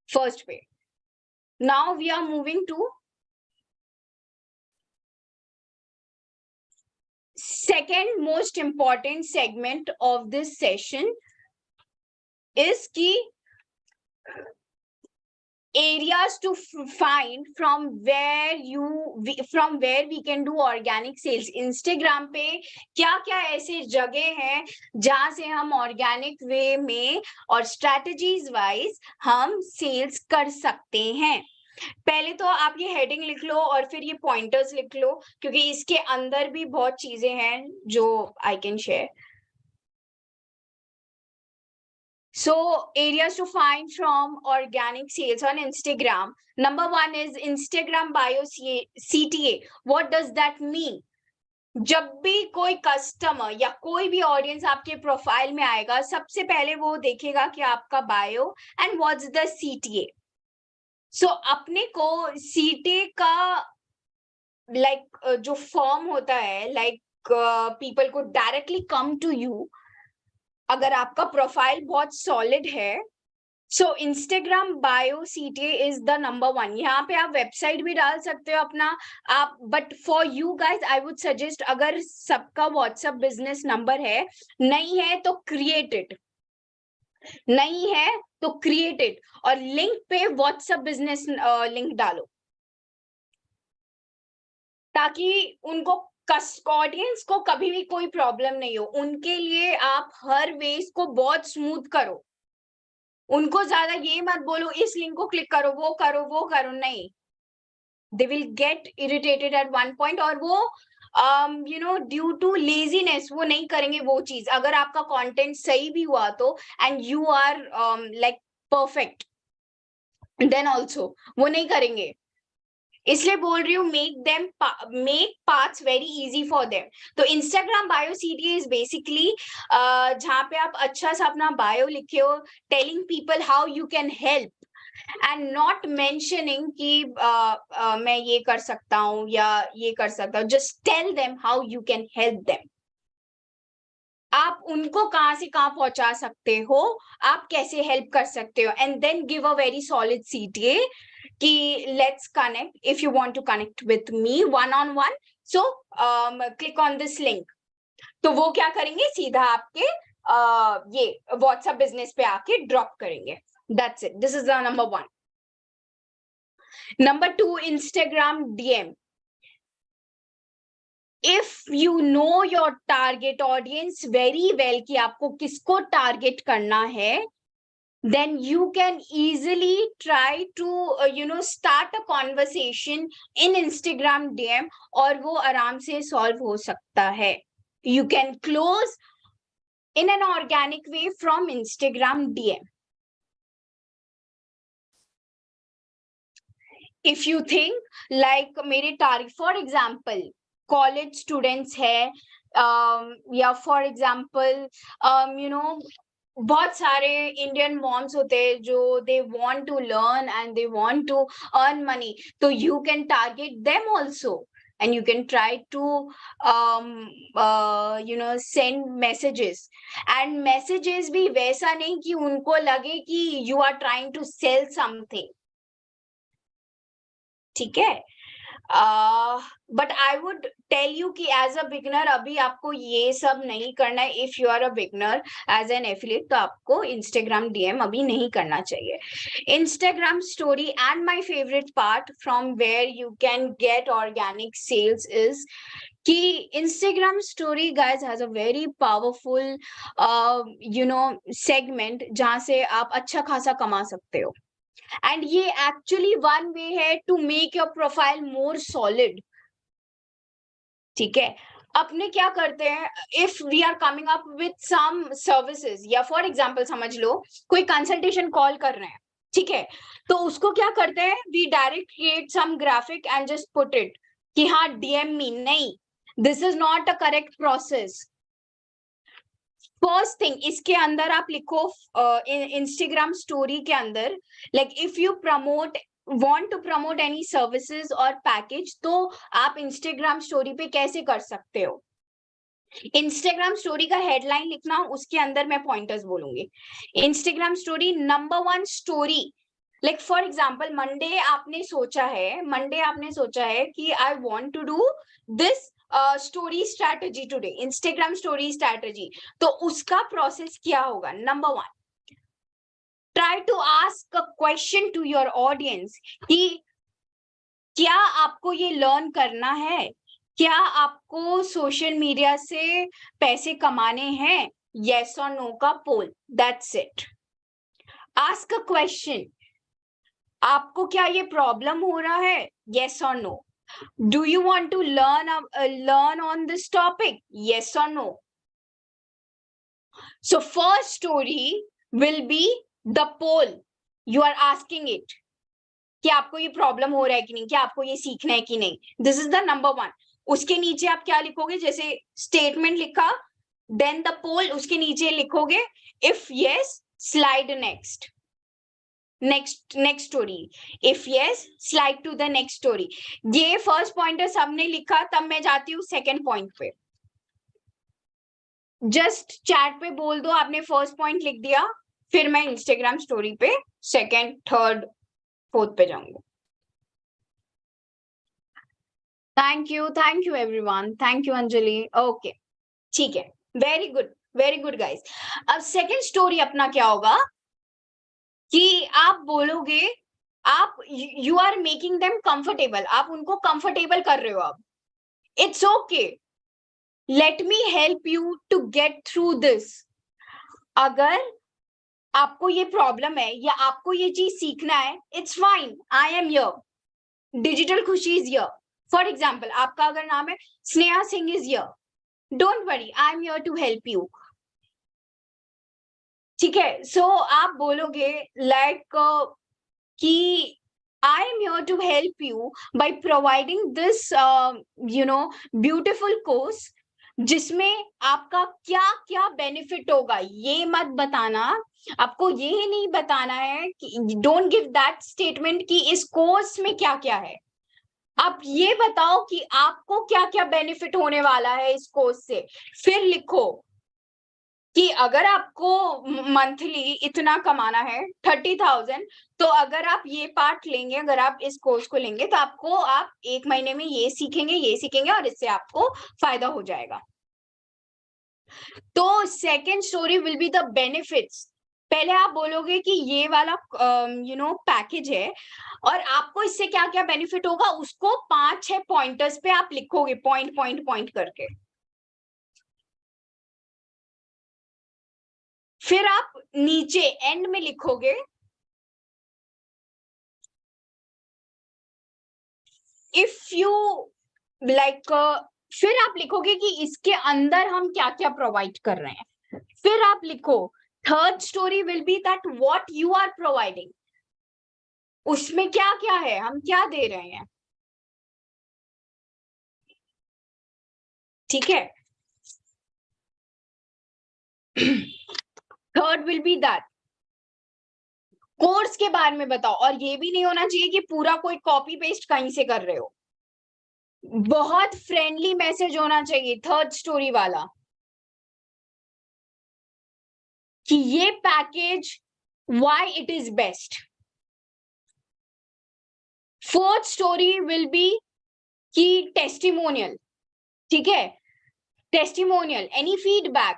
फर्स्ट पे, now we are moving to second most important segment of this session is ki areas to find from where we can do organic sales। Instagram पे क्या क्या ऐसे जगह हैं जहां से हम ऑर्गेनिक वे में और स्ट्रेटजीज वाइज हम सेल्स कर सकते हैं। पहले तो आप ये हेडिंग लिख लो और फिर ये पॉइंटर्स लिख लो, क्योंकि इसके अंदर भी बहुत चीजें हैं जो I can share. So areas to find from organic sales on Instagram. Number one is Instagram bio CTA. What does that mean? जब भी कोई कस्टमर या कोई भी ऑडियंस आपके प्रोफाइल में आएगा, सबसे पहले वो देखेगा कि आपका bio and what's the CTA। सो अपने को CTA का जो फॉर्म होता है, पीपल को डायरेक्टली कम टू यू अगर आपका प्रोफाइल बहुत सॉलिड है। So Instagram bio CTA is the number one. यहाँ पे आप वेबसाइट भी डाल सकते हो अपना आप, but for you guys I would suggest, अगर सबका व्हाट्सएप बिजनेस नंबर है, नहीं है तो क्रिएट इट, नहीं है तो क्रिएट इट, और लिंक पे व्हाट्सएप बिजनेस लिंक डालो, ताकि उनको ऑडियंस को कभी भी कोई प्रॉब्लम नहीं हो। उनके लिए आप हर वेज को बहुत स्मूथ करो, उनको ज्यादा ये मत बोलो इस लिंक को क्लिक करो, वो करो, वो करो, नहीं। They will get irritated at one point, और वो ड्यू टू लेजीनेस वो नहीं करेंगे वो चीज। अगर आपका कंटेंट सही भी हुआ तो, and you are like perfect, then also वो नहीं करेंगे। इसलिए बोल रही हूँ make paths very easy for them. तो Instagram bio CTA is basically जहाँ पे आप अच्छा सा अपना बायो लिखे हो, telling people how you can help and not mentioning कि मैं ये कर सकता हूँ या ये कर सकता हूँ। Just tell them how you can help them. आप उनको कहाँ से कहाँ पहुंचा सकते हो, आप कैसे हेल्प कर सकते हो, and then give a very solid CTA कि let's connect if you want to connect with me one on one, so click on this link। तो वो क्या करेंगे, सीधा आपके ये व्हाट्सएप बिजनेस पे आके ड्रॉप करेंगे। That's it. This is the number one. Number two, Instagram DM. If you know your target audience very well कि आपको किसको टारगेट करना है, then you can easily try to start a conversation in Instagram DM, और वो आराम से solve हो सकता है। You can close in an organic way from Instagram DM। If you think like मेरे target for example college students है, या फॉर एग्जाम्पल बहुत सारे इंडियन मॉम्स होते हैं जो they want to learn and they want to earn money, तो you can target them also and you can try to send messages, and messages भी वैसा नहीं कि उनको लगे कि you are trying to sell something, ठीक है। But I would tell you कि एज अ बिगनर अभी आपको ये सब नहीं करना है। If you are a beginner as an affiliate, तो आपको इंस्टाग्राम DM अभी नहीं करना चाहिए। Instagram story, and my favourite part from where you can get organic sales is कि Instagram story guys has a very powerful segment जहां से आप अच्छा खासा कमा सकते हो, एंड ये एक्चुअली वन वे है to make your profile more solid. ठीक है, अपने क्या करते हैं, if we are coming up with some services, या फॉर एग्जांपल समझ लो कोई कंसल्टेशन कॉल कर रहे हैं, ठीक है, तो उसको क्या करते हैं, we direct create some graphic and just put it कि हाँ डीएम मी, नहीं, this is not a correct process. First thing, इसके अंदर आप लिखो इंस्टाग्राम स्टोरी के अंदर, like if you promote want to promote any services or package, तो आप इंस्टाग्राम स्टोरी पे कैसे कर सकते हो। इंस्टाग्राम स्टोरी का हेडलाइन लिखना, उसके अंदर मैं पॉइंटर्स बोलूंगी। Instagram story number 1 story, like for example Monday आपने सोचा है कि I want to do this story strategy today, Instagram story strategy, तो उसका प्रोसेस क्या होगा। Number 1, try to ask a question to your audience कि क्या आपको ये लर्न करना है, क्या आपको सोशल मीडिया से पैसे कमाने हैं, yes or no का पोल, that's it। ask a question, आपको क्या ये प्रॉब्लम हो रहा है, yes or no। do you want to learn on this topic, yes or no। so first story will be the poll, you are asking it कि आपको ये problem हो रहा है कि नहीं, क्या आपको ये सीखना है कि नहीं, दिस इज द नंबर 1। उसके नीचे आप क्या लिखोगे, जैसे स्टेटमेंट लिखा, देन द पोल, उसके नीचे लिखोगे if yes slide next story, if yes slide to the next story. ये फर्स्ट पॉइंटर सबने लिखा, तब मैं जाती हूँ सेकेंड पॉइंट पे। जस्ट चैट पे बोल दो आपने फर्स्ट पॉइंट लिख दिया, फिर मैं इंस्टाग्राम स्टोरी पे सेकेंड, थर्ड, फोर्थ पे जाऊंगा। Thank you everyone, thank you Anjali. Okay, ठीक है, वेरी गुड गाइस। अब सेकंड स्टोरी अपना क्या होगा कि आप बोलोगे, आप you are making them comfortable, आप उनको कंफर्टेबल कर रहे हो। अब it's okay, let me help you to get through this. अगर आपको ये प्रॉब्लम है या आपको ये चीज सीखना है, it's fine, I am here, digital Khushi is here. For example, आपका अगर नाम है Sneha Singh is here, don't worry, I am here to help you. ठीक है, सो आप बोलोगे लाइक कि I am here to help you by providing this beautiful course, जिसमें आपका क्या क्या बेनिफिट होगा ये मत बताना। आपको ये नहीं बताना है कि डोंट गिव दैट स्टेटमेंट कि इस कोर्स में क्या क्या है। आप ये बताओ कि आपको क्या क्या बेनिफिट होने वाला है इस कोर्स से। फिर लिखो कि अगर आपको मंथली इतना कमाना है 30,000, तो अगर आप ये पार्ट लेंगे, अगर आप इस कोर्स को लेंगे, तो आपको आप 1 महीने में ये सीखेंगे और इससे आपको फायदा हो जाएगा। तो second story will be the benefits. पहले आप बोलोगे कि ये वाला पैकेज है और आपको इससे क्या क्या बेनिफिट होगा, उसको 5-6 पॉइंटर्स पे आप लिखोगे, पॉइंट करके। फिर आप नीचे एंड में लिखोगे इफ यू लाइक, फिर आप लिखोगे कि इसके अंदर हम क्या क्या प्रोवाइड कर रहे हैं। फिर आप लिखो third story will be that what you are providing, उसमें क्या क्या है, हम क्या दे रहे हैं। ठीक है, third will be that course के बारे में बताओ। और ये भी नहीं होना चाहिए कि पूरा कोई कॉपी पेस्ट कहीं से कर रहे हो, बहुत फ्रेंडली मैसेज होना चाहिए थर्ड स्टोरी वाला कि ये package why it is best. Fourth story will B कि टेस्टिमोनियल, ठीक है, testimonial, any feedback.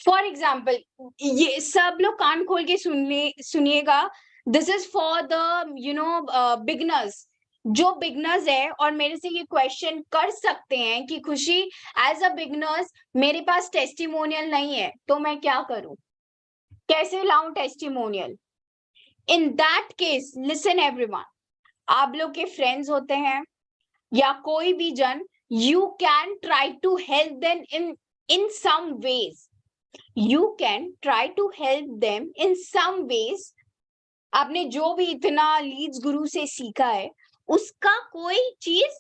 For example, ये सब लोग कान खोल के सुनिएगा, this is for the beginners. जो बिगनर्स है और मेरे से ये क्वेश्चन कर सकते हैं कि खुशी एज अ बिगनर्स मेरे पास टेस्टिमोनियल नहीं है, तो मैं क्या करूं, कैसे लाऊं testimonial. In that case listen everyone, आप लोग के फ्रेंड्स होते हैं या कोई भी जन you can try to help them in some ways. You can try to help them in some ways. आपने जो भी इतना लीड्स गुरु से सीखा है, उसका कोई चीज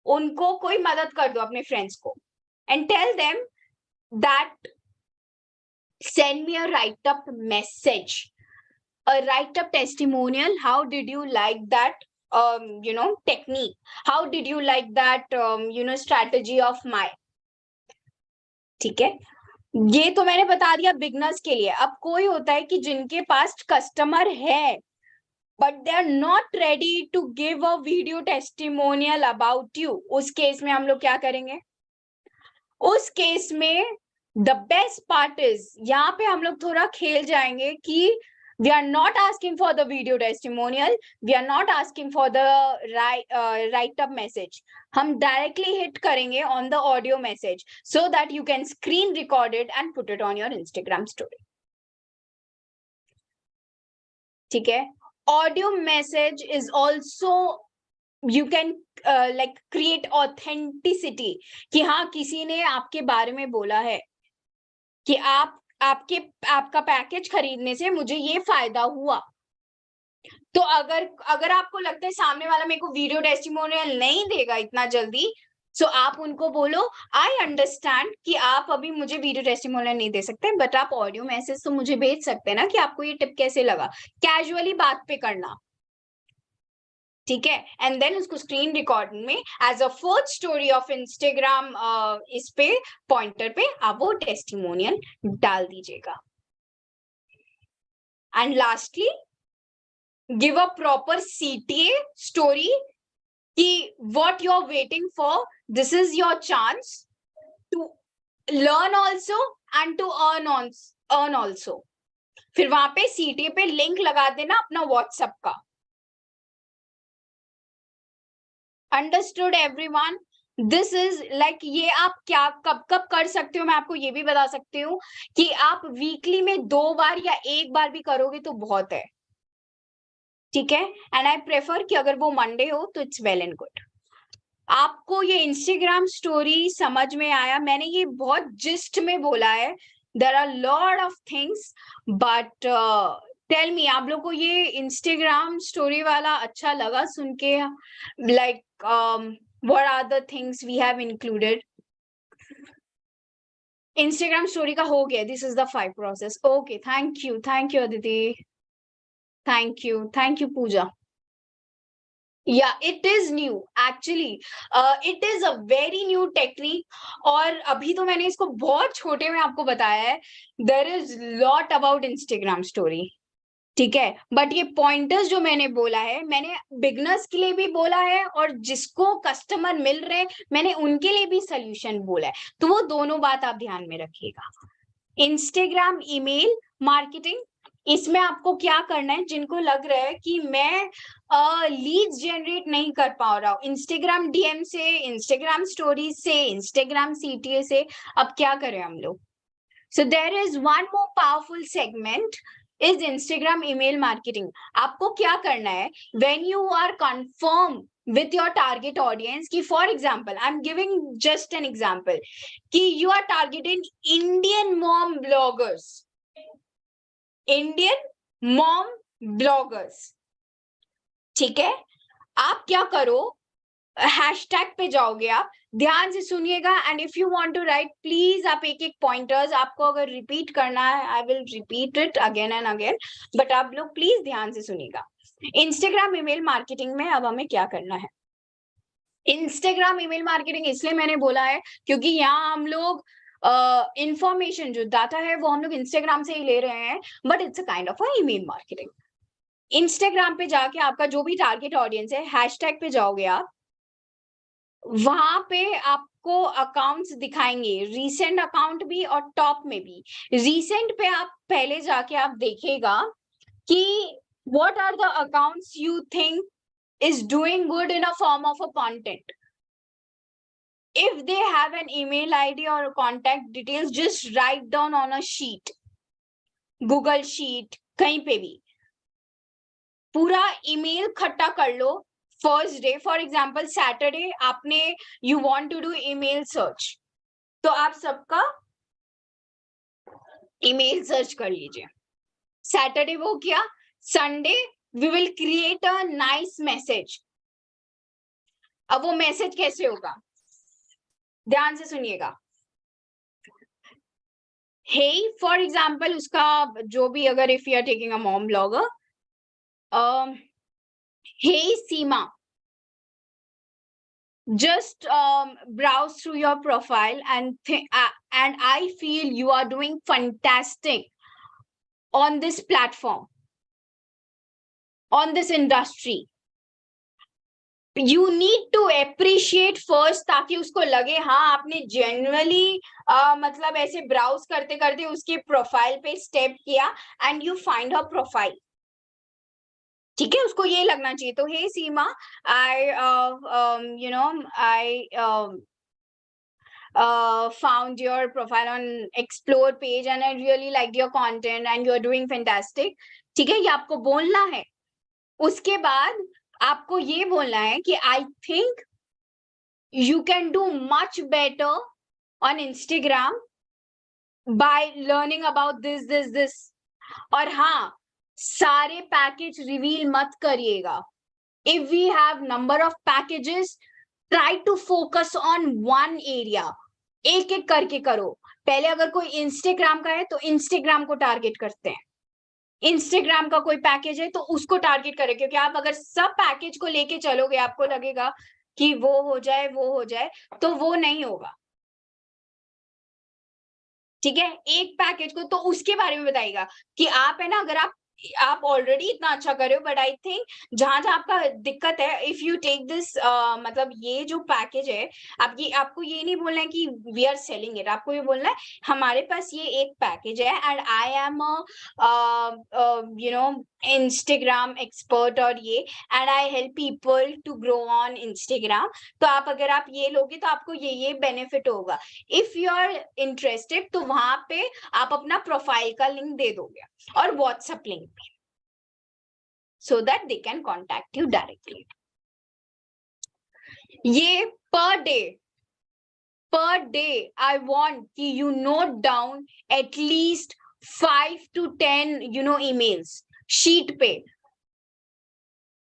उनको कोई मदद कर दो अपने फ्रेंड्स को, and tell them that send me a write-up message, a write-up testimonial. How did you like that technique? How did you like that strategy of mine? ठीक है, ये तो मैंने बता दिया बिगनर्स के लिए. अब कोई होता है कि जिनके पास कस्टमर है but they are not ready to give a video testimonial about you. उस केस में हम लोग क्या करेंगे? उस केस में the best part is, यहाँ पे हम लोग थोड़ा खेल जाएंगे कि we are not asking for the video testimonial, we are not asking for the write up message. हम directly hit करेंगे on the audio message so that you can screen record it and put it on your Instagram story. ठीक है? Audio message is also, you can like create authenticity कि हाँ किसी ने आपके बारे में बोला है कि आपका पैकेज खरीदने से मुझे ये फायदा हुआ. तो अगर आपको लगता है सामने वाला मेरे को वीडियो टेस्टिमोनियल नहीं देगा इतना जल्दी, सो आप उनको बोलो आई अंडरस्टैंड कि आप अभी मुझे वीडियो टेस्टिमोनियल नहीं दे सकते, बट आप ऑडियो मैसेज तो मुझे भेज सकते हैं ना कि आपको ये टिप कैसे लगा. कैजुअली बात पे करना, ठीक है, एंड देन उसको स्क्रीन रिकॉर्ड में as a fourth story of Instagram इस पे पॉइंटर पे आप वो टेस्टिमोनियल डाल दीजिएगा. And lastly give a proper CTA story कि what you're waiting for, this is your chance to learn also and to earn also. फिर वहां पे CTA पे लिंक लगा देना अपना WhatsApp का. Understood everyone? This is like, ये आप क्या कब कर सकते हो, मैं आपको ये भी बता सकती हूँ कि आप वीकली में 2 बार या 1 बार भी करोगे तो बहुत है. ठीक है, एंड आई प्रेफर कि अगर वो मंडे हो तो इट्स वेल एंड गुड. आपको ये इंस्टाग्राम स्टोरी समझ में आया? मैंने ये बहुत जिस्ट में बोला है. There are lot of things, but tell me, आप लोग को ये इंस्टाग्राम स्टोरी वाला अच्छा लगा सुन के? Like what are the things we have included? Instagram story का हो गया. This is the 5 process. Okay, thank you Aditi, thank you Pooja. Yeah, it is new actually. It is a very new technique. और अभी तो मैंने इसको बहुत छोटे में आपको बताया है. There is lot about Instagram story. ठीक है, बट ये पॉइंटर्स जो मैंने बोला है, मैंने बिगनर्स के लिए भी बोला है और जिसको कस्टमर मिल रहे मैंने उनके लिए भी सोल्यूशन बोला है. तो वो दोनों बात आप ध्यान में रखिएगा. इंस्टाग्राम ईमेल मार्केटिंग, इसमें आपको क्या करना है? जिनको लग रहा है कि मैं लीड्स जनरेट नहीं कर पा रहा हूँ इंस्टाग्राम DM से, इंस्टाग्राम स्टोरी से, इंस्टाग्राम CTA से, अब क्या करें हम लोग? So there is one more powerful segment is Instagram email marketing. आपको क्या करना है? When you are confirm with your target audience, ki for example I'm giving just an example ki you are targeting Indian mom bloggers. ठीक है, आप क्या करो, hashtag पे जाओगे, आप ध्यान से सुनिएगा. And if you want to write, please आप एक पॉइंटर्स, आपको अगर रिपीट करना है I will repeat it again and again, but आप लोग प्लीज ध्यान से सुनिएगा. इंस्टाग्राम ईमेल मार्केटिंग में अब हमें क्या करना है? इंस्टाग्राम ईमेल मार्केटिंग इसलिए मैंने बोला है क्योंकि यहाँ हम लोग इंफॉर्मेशन जो डाटा है वो हम लोग इंस्टाग्राम से ही ले रहे हैं, but it's a kind of a email marketing. Instagram पे जाके आपका जो भी टारगेट ऑडियंस है, हैशटैग पे जाओगे आप, वहां पे आपको अकाउंट्स दिखाएंगे, रीसेंट अकाउंट भी और टॉप में भी. रीसेंट पे आप पहले जाके आप देखिएगा कि what are the accounts you think is doing good in a form of a content. If they have an email ID or a contact details, just write down on a sheet, Google sheet, कहीं पे भी पूरा email खट्टा कर लो, first day for example Saturday आपने you want to do email search, तो आप सबका ईमेल सर्च कर लीजिए, सैटरडे वो किया, Sunday we will create a nice message. अब वो मैसेज कैसे होगा, ध्यान से सुनिएगा। हे फॉर एग्जाम्पल उसका जो भी, अगर if you are taking a mom blogger, hey Seema, just browse through your profile and I feel you are doing fantastic on this platform, on this industry. You need to appreciate first, ताकि उसको लगे हाँ आपने genuinely मतलब ऐसे browse करते करते उसके प्रोफाइल पे स्टेप किया and you find her profile. ठीक है, उसको ये लगना चाहिए। तो हे सीमा, I found your profile on explore page and I really liked your content and you are doing fantastic. ठीक है, ये आपको बोलना है। उसके बाद आपको ये बोलना है कि I think you can do much better on Instagram by learning about this. और हाँ, सारे पैकेज रिवील मत करिएगा। If we have number of packages, try to focus on one area. एक एक करके करो। पहले अगर कोई इंस्टाग्राम का है तो इंस्टाग्राम को टारगेट करते हैं, इंस्टाग्राम का कोई पैकेज है तो उसको टारगेट करें, क्योंकि आप अगर सब पैकेज को लेके चलोगे आपको लगेगा कि वो हो जाए, तो वो नहीं होगा। ठीक है, एक पैकेज को तो उसके बारे में बताएगा कि आप है ना, अगर आप ऑलरेडी इतना अच्छा कर रहे हो, बट आई थिंक जहां जहां आपका दिक्कत है, इफ यू टेक दिस मतलब ये जो पैकेज है, आपको ये नहीं बोलना है कि वी आर सेलिंग इट, आपको ये बोलना है हमारे पास ये एक पैकेज है and I am Instagram expert और ये, and I help people to grow on Instagram. तो अगर आप ये लोगे तो आपको ये बेनिफिट होगा। इफ यू आर इंटरेस्टेड तो वहां पे आप अपना प्रोफाइल का लिंक दे दोगे और व्हाट्सएप लिंक भी, so that they can contact you directly. ये per day I want कि you note down at least 5 to 10 emails sheet पे,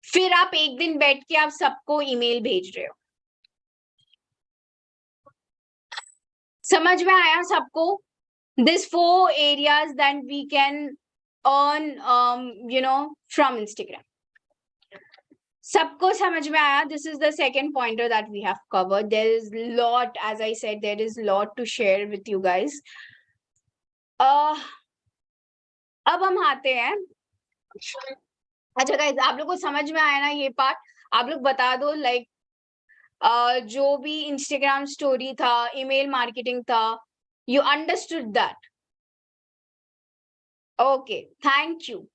फिर आप एक दिन बैठ के आप सबको ईमेल भेज रहे हो। समझ में आया सबको? These 4 areas that we can earn from Instagram. सबको समझ में आया? This is the second pointer that we have covered. There is lot, as I said, there is lot to share with you guys. अब हम आते हैं, अच्छा guys, आप लोग को समझ में आया ना ये पार्ट? आप लोग बता दो, लाइक जो भी इंस्टाग्राम स्टोरी था, ईमेल मार्केटिंग था, you understood that? Okay, thank you.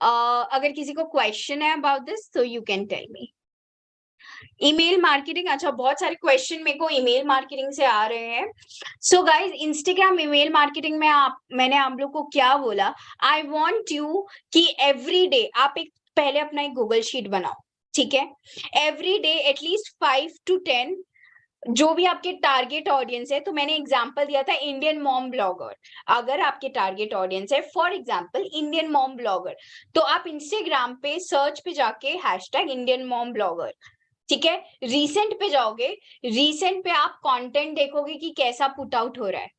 अगर किसी को क्वेश्चन है अबाउट दिस तो you can tell me. Email marketing, अच्छा बहुत सारे क्वेश्चन मेरे को ईमेल मार्केटिंग से आ रहे हैं। So guys, Instagram email marketing में मैंने आप लोग को क्या बोला, आई वांट यू कि एवरी डे आप एक पहले अपना एक गूगल शीट बनाओ, ठीक है? एवरी डे एटलीस्ट 5 to 10 जो भी आपके टारगेट ऑडियंस है, तो मैंने एग्जांपल दिया था इंडियन मॉम ब्लॉगर। अगर आपके टारगेट ऑडियंस है for example Indian mom blogger, तो आप इंस्टाग्राम पे सर्च पे जाके हैशटैग इंडियन मॉम ब्लॉगर, ठीक है? रीसेंट पे जाओगे, रीसेंट पे आप कंटेंट देखोगे कि कैसा पुट आउट हो रहा है।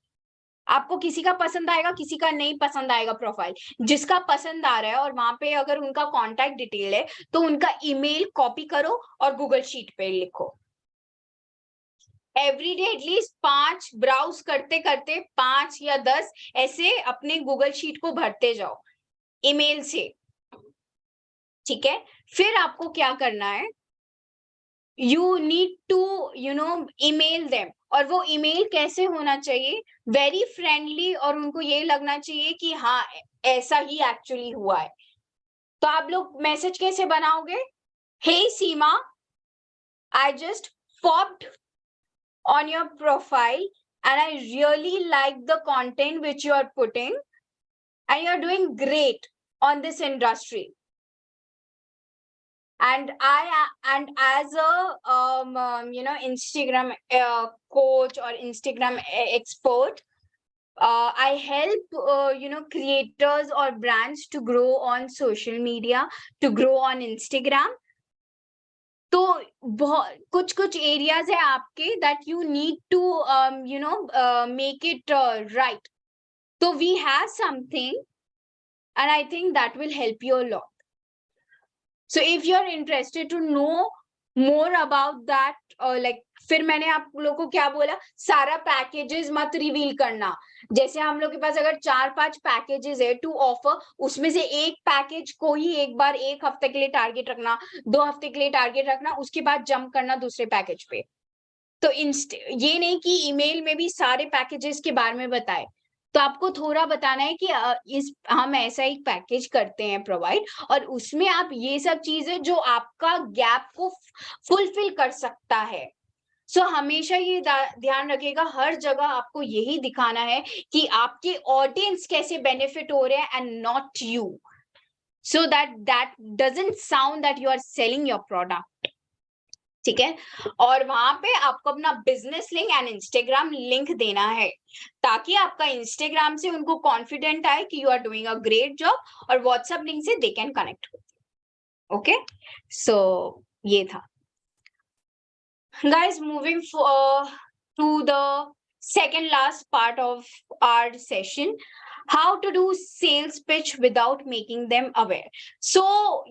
आपको किसी का पसंद आएगा, किसी का नहीं पसंद आएगा प्रोफाइल। जिसका पसंद आ रहा है और वहां पे अगर उनका कॉन्टैक्ट डिटेल है तो उनका ईमेल कॉपी करो और गूगल शीट पे लिखो। एवरी डे एटलीस्ट 5 ब्राउज करते करते 5 या 10 ऐसे अपने गूगल शीट को भरते जाओ ईमेल से, ठीक है? फिर आपको क्या करना है, you need to email them. और वो ईमेल कैसे होना चाहिए? वेरी फ्रेंडली, और उनको ये लगना चाहिए कि हाँ ऐसा ही एक्चुअली हुआ है। तो आप लोग मैसेज कैसे बनाओगे? Hey Seema, I just popped on your profile and I really like the content which you are putting. and you're doing great on this industry. And as a Instagram coach or Instagram expert, I help creators or brands to grow on social media, to grow on Instagram. तो कुछ कुछ areas है आपके that you need to make it right. So we have something, and I think that will help you a lot. So if you're interested to know more about that, फिर मैंने आप लोगों को क्या बोला, सारा पैकेजेस मत रिवील करना. जैसे हम लोग के पास अगर 4-5 पैकेजेस है टू ऑफर, उसमें से एक पैकेज को ही एक बार 1 हफ्ते के लिए टारगेट रखना, 2 हफ्ते के लिए टारगेट रखना, उसके बाद जंप करना दूसरे पैकेज पे. तो ये नहीं कि ईमेल में भी सारे पैकेजेस के बारे में बताए. तो आपको थोड़ा बताना है कि हम ऐसा एक पैकेज करते हैं प्रोवाइड, और उसमें आप ये सब चीजें जो आपका गैप को फुलफिल कर सकता है. सो हमेशा ये ध्यान रखिएगा, हर जगह आपको यही दिखाना है कि आपके ऑडियंस कैसे बेनिफिट हो रहे हैं and not you, so that doesn't sound that you are selling your product. ठीक है. और वहां पे आपको अपना business link and Instagram link देना है, ताकि आपका इंस्टाग्राम से उनको कॉन्फिडेंट आए कि you are doing a great job, और व्हाट्सएप लिंक से they can connect. Okay, so ये था. Guys, moving to the second last part of our session, how to do sales pitch without making them aware. So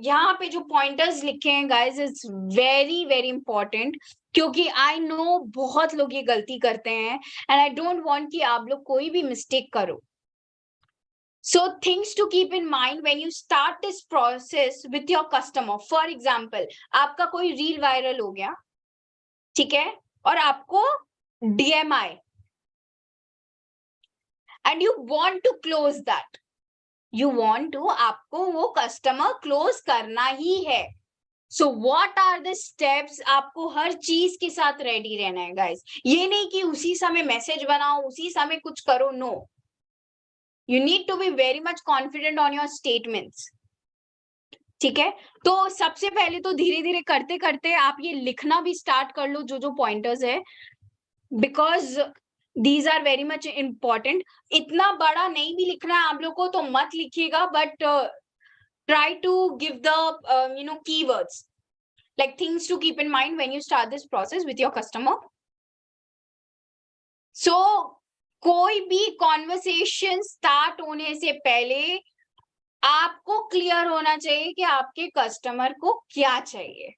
यहाँ पे जो pointers लिखे हैं guys is very very important, क्योंकि I know बहुत लोग ये गलती करते हैं, and I don't want कि आप लोग कोई भी mistake करो. So things to keep in mind when you start this process with your customer. For example, आपका कोई reel viral हो गया, ठीक है, और आपको DM आए and you want to close that, आपको वो कस्टमर क्लोज करना ही है. So what are the steps? आपको हर चीज के साथ रेडी रहना है गाइस. ये नहीं कि उसी समय मैसेज बनाओ, उसी समय कुछ करो. No, you need to be very much confident on your statements. ठीक है. तो सबसे पहले तो धीरे धीरे करते करते आप ये लिखना भी स्टार्ट कर लो, जो जो पॉइंटर्स है, because these are very much important. इतना बड़ा नहीं भी लिखना है आप लोग को तो मत लिखिएगा, but try to give the keywords, like things to keep in mind when you start this process with your customer. So कोई भी कॉन्वर्सेशन स्टार्ट होने से पहले आपको क्लियर होना चाहिए कि आपके कस्टमर को क्या चाहिए.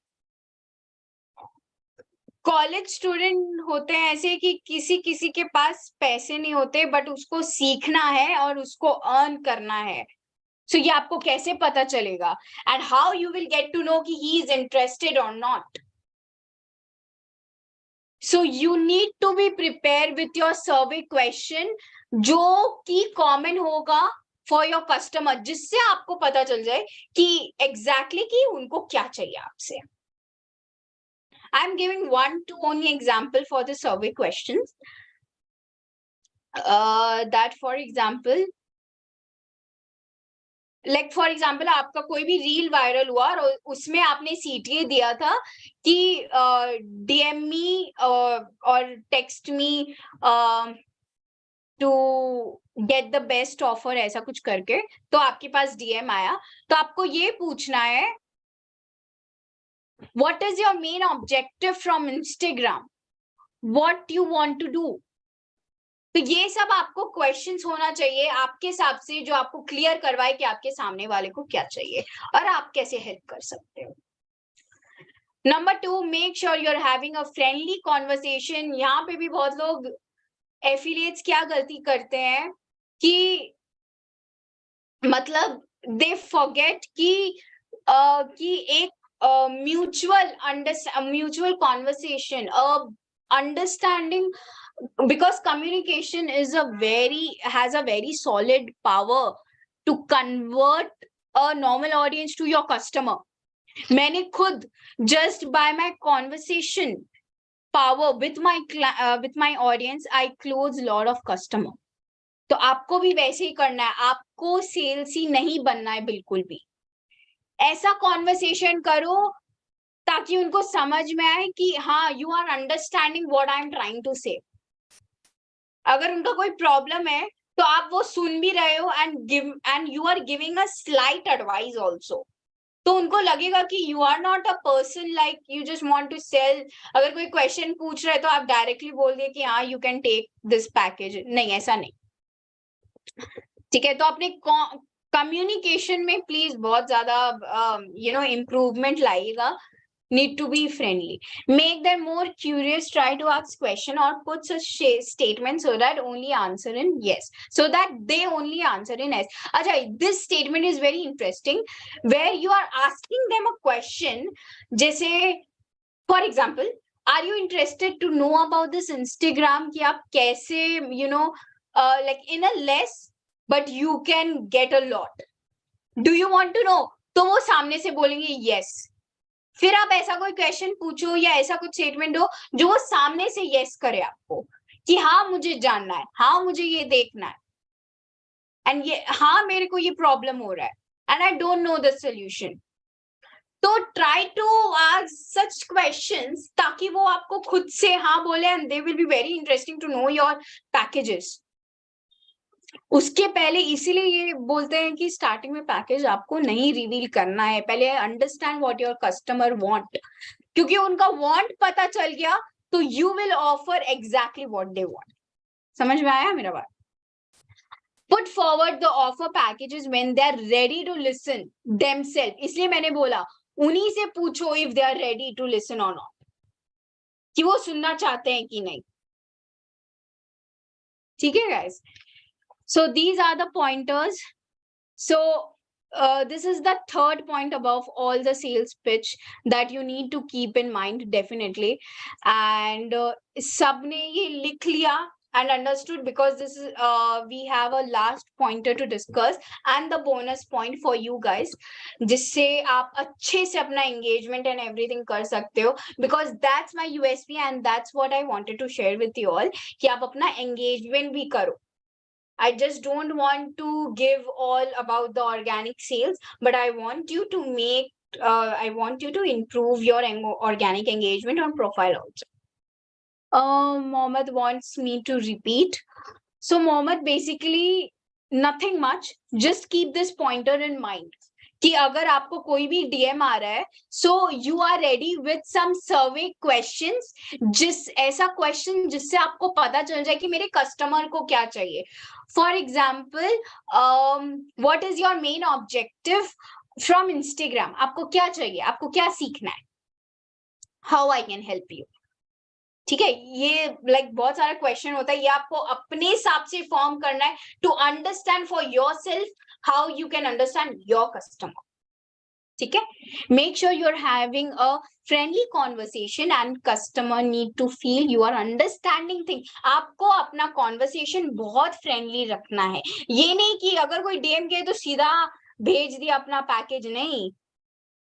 कॉलेज स्टूडेंट होते हैं ऐसे कि किसी किसी के पास पैसे नहीं होते, बट उसको सीखना है और उसको अर्न करना है. सो ये आपको कैसे पता चलेगा, and how you will get to know कि ही इज इंटरेस्टेड और not. So you need to be prepare with your survey question, जो कि कॉमन होगा फॉर योर कस्टमर, जिससे आपको पता चल जाए कि एग्जैक्टली कि उनको क्या चाहिए आपसे. I'm giving one to only example for the survey questions. That for example, आपका कोई भी रील वायरल हुआ और उसमें आपने CTA दिया था कि DM me और text me to get the best offer, ऐसा कुछ करके. तो आपके पास DM आया, तो आपको ये पूछना है, what is your main objective from Instagram? What you want to do? तो ये सब आपको क्वेश्चंस होना चाहिए आपके हिसाब से, जो आपको क्लियर करवाए कि आपके सामने वाले को क्या चाहिए और आप कैसे हेल्प कर सकते हो. Number 2, make sure you are having a friendly conversation. यहाँ पे भी बहुत लोग एफिलिएट्स क्या गलती करते हैं कि मतलब दे फॉरगेट कि एक mutual conversation, understanding, because communication has a very solid power to convert a normal audience to your customer. मैंने खुद just by my conversation power with my audience, I close lot of customer. तो आपको भी वैसे ही करना है, आपको सेल्सी नहीं बनना है बिल्कुल भी। ऐसा कॉन्वर्सेशन करो ताकि उनको समझ में आए कि हाँ, you are understanding what I am trying to say. अगर उनका कोई प्रॉब्लम है तो आप वो सुन भी रहे हो and you are giving a slight advice also, तो उनको लगेगा कि you are not a person like you just want to sell. अगर कोई क्वेश्चन पूछ रहे तो आप डायरेक्टली बोल दिए कि हाँ you can take this package, नहीं ऐसा नहीं, ठीक है। तो अपने कम्युनिकेशन में प्लीज बहुत ज्यादा इम्प्रूवमेंट लाइएगा। Need to be friendly, make them more curious, try to ask question or put such statement so that only answer in yes, so that they only answer in yes. Acha, this statement is very interesting where you are asking them a question, जैसे for example, are you interested to know about this Instagram कि आप कैसे like in a less but you can get a lot, do you want to know? तो वो सामने से बोलेंगे yes। फिर आप ऐसा कोई क्वेश्चन पूछो या ऐसा कुछ स्टेटमेंट दो जो वो सामने से यस करे आपको कि हाँ मुझे जानना है, हाँ मुझे ये देखना है, एंड ये हाँ मेरे को ये प्रॉब्लम हो रहा है and I don't know the solution. तो try to ask such questions ताकि वो आपको खुद से हाँ बोले and they will be very interesting to know your packages. उसके पहले इसीलिए ये बोलते हैं कि स्टार्टिंग में पैकेज आपको नहीं रिवील करना है, पहले understand what your customer want, क्योंकि उनका वांट पता चल गया तो you will offer exactly what they want. समझ में आया मेरा बात? Put forward the offer packages when they are ready to listen themselves, इसलिए मैंने बोला उन्हीं से पूछो if they are ready to listen और नॉट, कि वो सुनना चाहते हैं कि नहीं। ठीक है guys, so these are the pointers. So this is the third point above all the sales pitch that you need to keep in mind definitely. And सबने ये लिख लिया and understood, because this is we have a last pointer to discuss and the bonus point for you guys, जिससे आप अच्छे से अपना engagement and everything कर सकते हो, because that's my USP and that's what I wanted to share with you all, कि आप अपना engagement भी करो। I just don't want to give all about the organic sales, but I want you to I want you to improve your organic engagement on profile also. Mohammed wants me to repeat. So Mohammed, basically nothing much. Just keep this pointer in mind. कि अगर आपको कोई भी DM आ रहा है, so you are ready with some survey questions, ऐसा question जिससे आपको पता चल जाए कि मेरे कस्टमर को क्या चाहिए। For example, what is your main objective from Instagram, आपको क्या चाहिए, आपको क्या सीखना है, how I can help you. ठीक है, ये बहुत सारा क्वेश्चन होता है, ये आपको अपने हिसाब से फॉर्म करना है to understand for yourself how you can understand your customer. ठीक है, make sure you are having a friendly conversation and customer need to feel you are understanding thing. आपको अपना कॉन्वर्सेशन बहुत फ्रेंडली रखना है, ये नहीं कि अगर कोई डीएम किए तो सीधा भेज दिया अपना पैकेज, नहीं,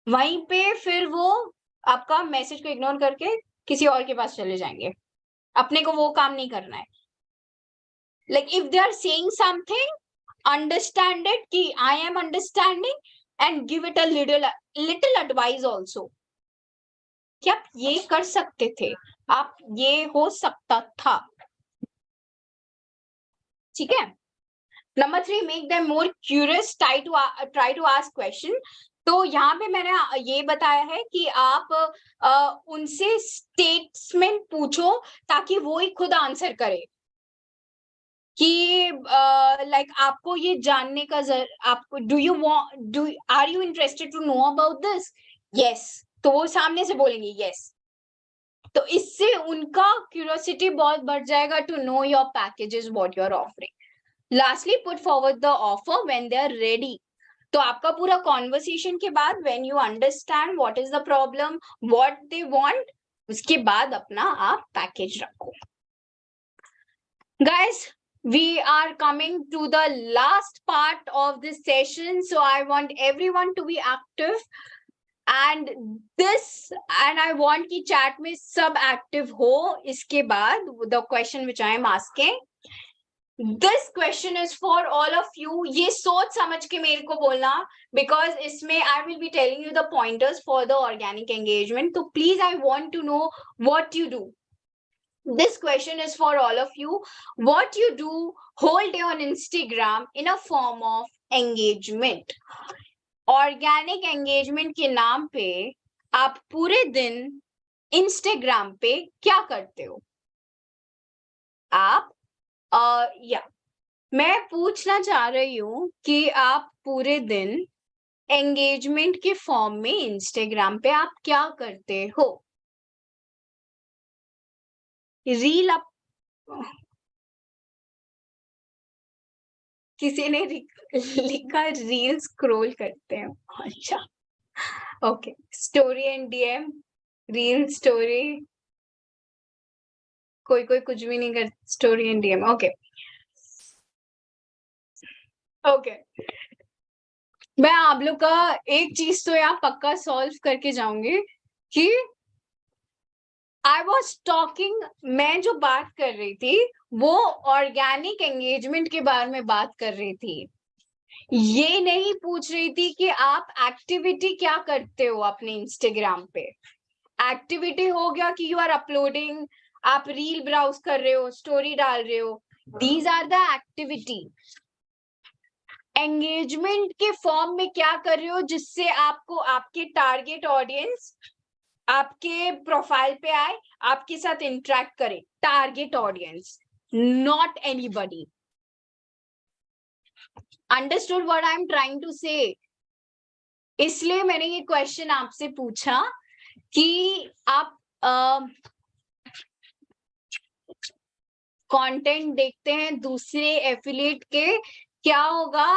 वहीं पे फिर वो आपका मैसेज को इग्नोर करके किसी और के पास चले जाएंगे। अपने को वो काम नहीं करना है। Like if they are saying something, understand it कि I am understanding and give it a little advice also, कि आप ये कर सकते थे, आप ये हो सकता था। ठीक है, number 3, make them more curious, try to ask question। तो यहाँ पे मैंने ये बताया है कि आप उनसे स्टेटमेंट पूछो ताकि वो ही खुद आंसर करे, कि लाइक आपको ये जानने का आपको are you interested to know about this, yes, तो वो सामने से बोलेंगे यस। तो इससे उनका क्यूरियोसिटी बहुत बढ़ जाएगा to know your packages what you are offering. Lastly, put forward the offer when they are ready. तो आपका पूरा कॉन्वर्सेशन के बाद when you understand what is the problem, what they want, उसके बाद अपना आप पैकेज रखो। Guys, we are coming to the last part of this session, so I want everyone to be active and I want कि chat में सब active हो। इसके बाद the question which I am asking, this question is for all of you. ये सोच समझ के मेरे को बोलना, बिकॉज इसमें I will be telling you the pointers for the organic engagement. तो please I want to know what you do. This question is for all of you. What you do whole day on Instagram in a form of engagement. Organic engagement के नाम पे आप पूरे दिन Instagram पे क्या करते हो? आप या मैं पूछना चाह रही हूँ कि आप पूरे दिन एंगेजमेंट के फॉर्म में Instagram पे आप क्या करते हो? रील अप किसी ने लिखा रील स्क्रॉल करते हैं. अच्छा, okay. Story and DM, reel story, कोई कुछ भी नहीं कर. Story and DM. Okay okay. मैं आप लोग का एक चीज तो यहाँ पक्का सॉल्व करके जाऊंगी कि आई वॉज टॉकिंग, मैं जो बात कर रही थी वो ऑर्गेनिक एंगेजमेंट के बारे में बात कर रही थी. ये नहीं पूछ रही थी कि आप एक्टिविटी क्या करते हो अपने इंस्टाग्राम पे. एक्टिविटी हो गया कि यू आर अपलोडिंग, आप रील ब्राउज कर रहे हो, स्टोरी डाल रहे हो. These are the activity. Engagement के फॉर्म में क्या कर रहे हो जिससे आपको आपके टारगेट ऑडियंस आपके प्रोफाइल पे आए, आपके साथ इंटरेक्ट करे. Target audience, not anybody. Understood what I am trying to say? इसलिए मैंने ये क्वेश्चन आपसे पूछा कि आप कंटेंट देखते हैं दूसरे एफिलिएट के, क्या होगा?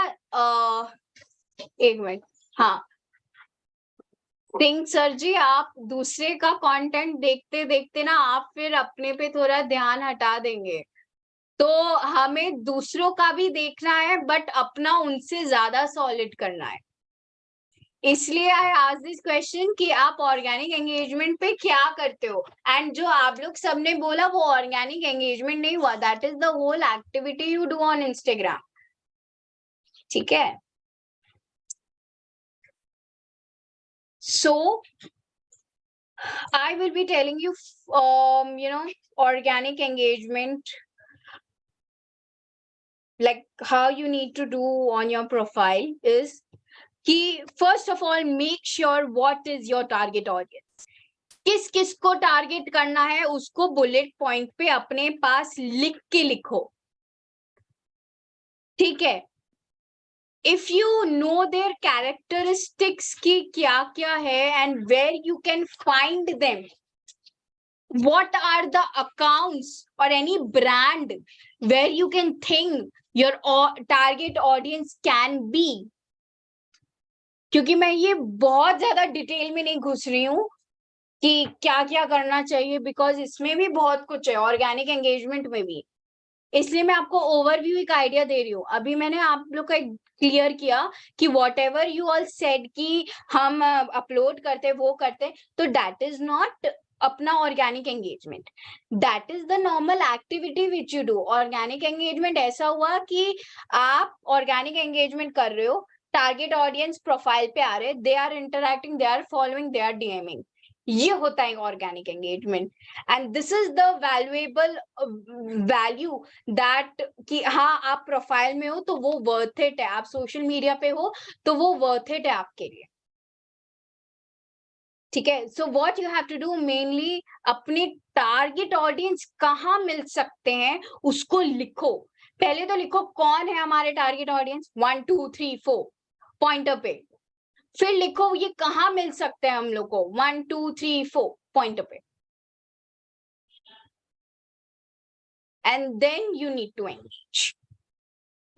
एक मिनट. हाँ, सिंह सर जी, आप दूसरे का कंटेंट देखते देखते ना आप फिर अपने पे थोड़ा ध्यान हटा देंगे. तो हमें दूसरों का भी देखना है बट अपना उनसे ज्यादा सॉलिड करना है. इसलिए आई आस्क दिस क्वेश्चन कि आप ऑर्गेनिक एंगेजमेंट पे क्या करते हो. एंड जो आप लोग सबने बोला वो ऑर्गेनिक एंगेजमेंट नहीं हुआ, that is the whole activity you do on Instagram. ठीक है? So I will be telling you, organic engagement, like how you need to do on your profile is कि first of all make sure what is your target audience. किस किस को target करना है उसको bullet point पे अपने पास लिख के लिखो. ठीक है? If you know their characteristics की क्या क्या है and where you can find them, what are the accounts or any brand where you can think your target audience can be. क्योंकि मैं ये बहुत ज्यादा डिटेल में नहीं घुस रही हूँ कि क्या क्या करना चाहिए, बिकॉज इसमें भी बहुत कुछ है ऑर्गेनिक एंगेजमेंट में भी. इसलिए मैं आपको ओवरव्यू एक आइडिया दे रही हूँ. अभी मैंने आप लोग का क्लियर किया कि what ever you all said कि हम अपलोड करते वो करते, तो दैट इज नॉट अपना organic engagement. That is the normal activity which you do. Organic engagement ऐसा हुआ कि आप ऑर्गेनिक एंगेजमेंट कर रहे हो, टारगेट ऑडियंस प्रोफाइल पे आ रहे, they are interacting, they are following, they are DMing. ये होता है organic engagement. And this is the valuable value that कि हाँ आप प्रोफाइल में हो तो वो वर्थ इट है, आप सोशल मीडिया पे हो तो वो वर्थ इट है आपके लिए. ठीक है? So what you have to do mainly, अपने टारगेट ऑडियंस कहाँ मिल सकते हैं उसको लिखो. पहले तो लिखो कौन है हमारे टारगेट ऑडियंस, 1 2 3 4 पॉइंटर पे. फिर लिखो ये कहाँ मिल सकते हैं हम लोग को, 1 2 3 4 पॉइंटर पे. And then you need to engage.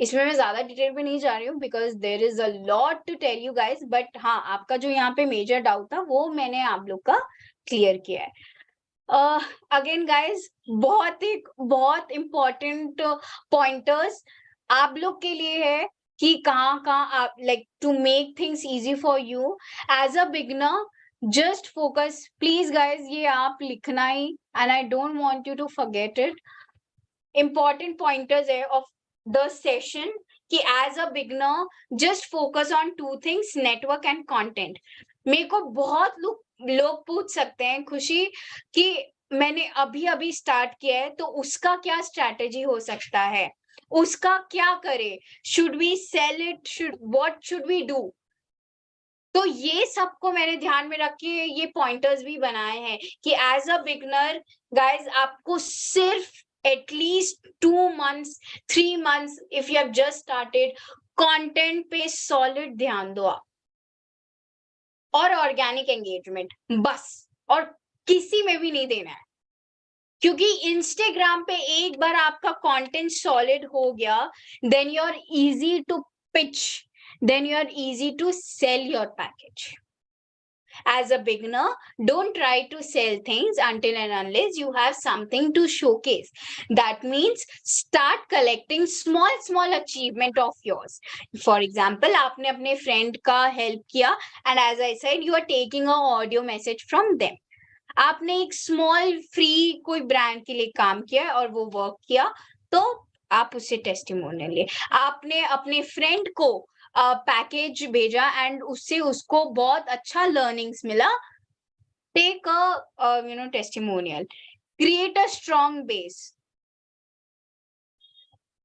इसमें मैं ज्यादा डिटेल में नहीं जा रही हूँ because there is a lot to tell you guys. But हाँ, आपका जो यहाँ पे मेजर डाउट था वो मैंने आप लोग का क्लियर किया है. अगेन गाइज, बहुत इंपॉर्टेंट पॉइंटर्स आप लोग के लिए है कि कहाँ आप like to make things easy for you as a beginner. Just focus please guys, ये आप लिखना ही, and I don't want you to forget it. important pointers है of the session कि as a beginner just focus on 2 things, network and content. मेरे को बहुत लोग पूछ सकते हैं खुशी कि मैंने अभी स्टार्ट किया है तो उसका क्या स्ट्रैटेजी हो सकता है, उसका क्या करे, should we sell it, what should we do. तो ये सबको मैंने ध्यान में रख के ये पॉइंटर्स भी बनाए हैं कि एज अ बिगनर गाइज आपको सिर्फ at least 2 months 3 months if you have just started content पे सॉलिड ध्यान दो आप, और ऑर्गेनिक एंगेजमेंट बस, और किसी में भी नहीं देना है। क्योंकि इंस्टाग्राम पे एक बार आपका कंटेंट सॉलिड हो गया, then you are easy to pitch, then you are easy to sell your package. As a beginner, don't try to sell things until and unless you have something to showcase. That means start collecting small achievement of yours. For example, आपने अपने friend का help किया and as I said, you are taking a audio message from them. आपने एक small free कोई brand के लिए काम किया और वो work किया, तो आप उससे टेस्टिमोनियल लिए। आपने अपने फ्रेंड को पैकेज भेजा एंड उससे उसको बहुत अच्छा लर्निंग्स मिला, take a testimonial, create a strong base.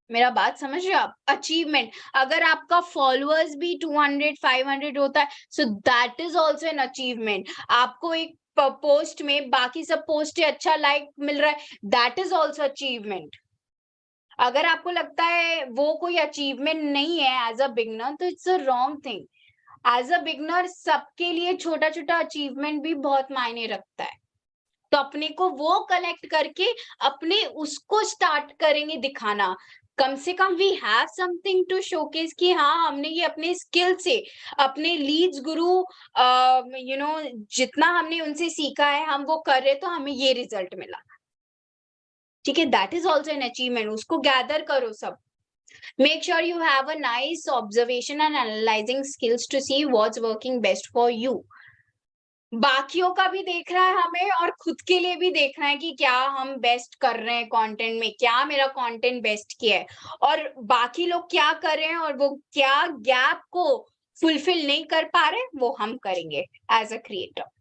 मेरा बात समझ रहे हो आप? अचीवमेंट, अगर आपका फॉलोअर्स भी 200-500 होता है, so that is also an achievement. आपको एक पोस्ट में बाकी सब पोस्ट अच्छा लाइक मिल रहा है, दैट इज ऑल्सो अचीवमेंट। अगर आपको लगता है वो कोई अचीवमेंट नहीं है एज अ बिगनर, तो it's a wrong thing. As a beginner सबके लिए छोटा छोटा अचीवमेंट भी बहुत मायने रखता है, तो अपने को वो कलेक्ट करके अपने उसको स्टार्ट करेंगे दिखाना। कम से कम we have something to showcase कि हाँ हमने ये अपने स्किल से, अपने लीड्स गुरु जितना हमने उनसे सीखा है हम वो कर रहे, तो हमें ये रिजल्ट मिला। ठीक है, that is also an achievement. उसको गैदर करो सब। Make sure you have a nice observation and analysing skills to see what's working best for you. बाकियों का भी देखना है हमें और खुद के लिए भी देखना है कि क्या हम बेस्ट कर रहे हैं कंटेंट में, क्या मेरा कंटेंट बेस्ट किया है, और बाकी लोग क्या कर रहे हैं और वो क्या गैप को फुलफिल नहीं कर पा रहे, वो हम करेंगे as a creator.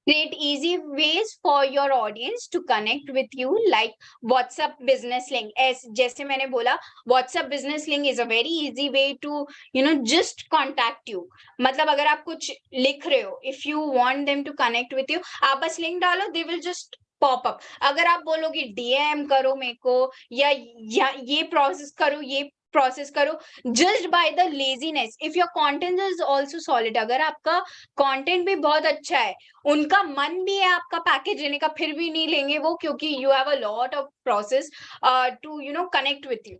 Create easy ways for your audience to connect with you, like WhatsApp business link. As जैसे मैंने बोला, WhatsApp business link is a very easy way to just contact you. मतलब अगर आप कुछ लिख रहे हो, if you want them to connect with you, आप बस लिंक डालो, they will just pop up. अगर आप बोलोगे DM करो मेरे को, या ये प्रोसेस करो, ये प्रोसेस करो, just by the laziness. If your content is also solid, अगर आपका कंटेंट भी बहुत अच्छा है, उनका मन भी है आपका पैकेज लेने का, फिर भी नहीं लेंगे वो, क्योंकि you have a lot of process to connect with you.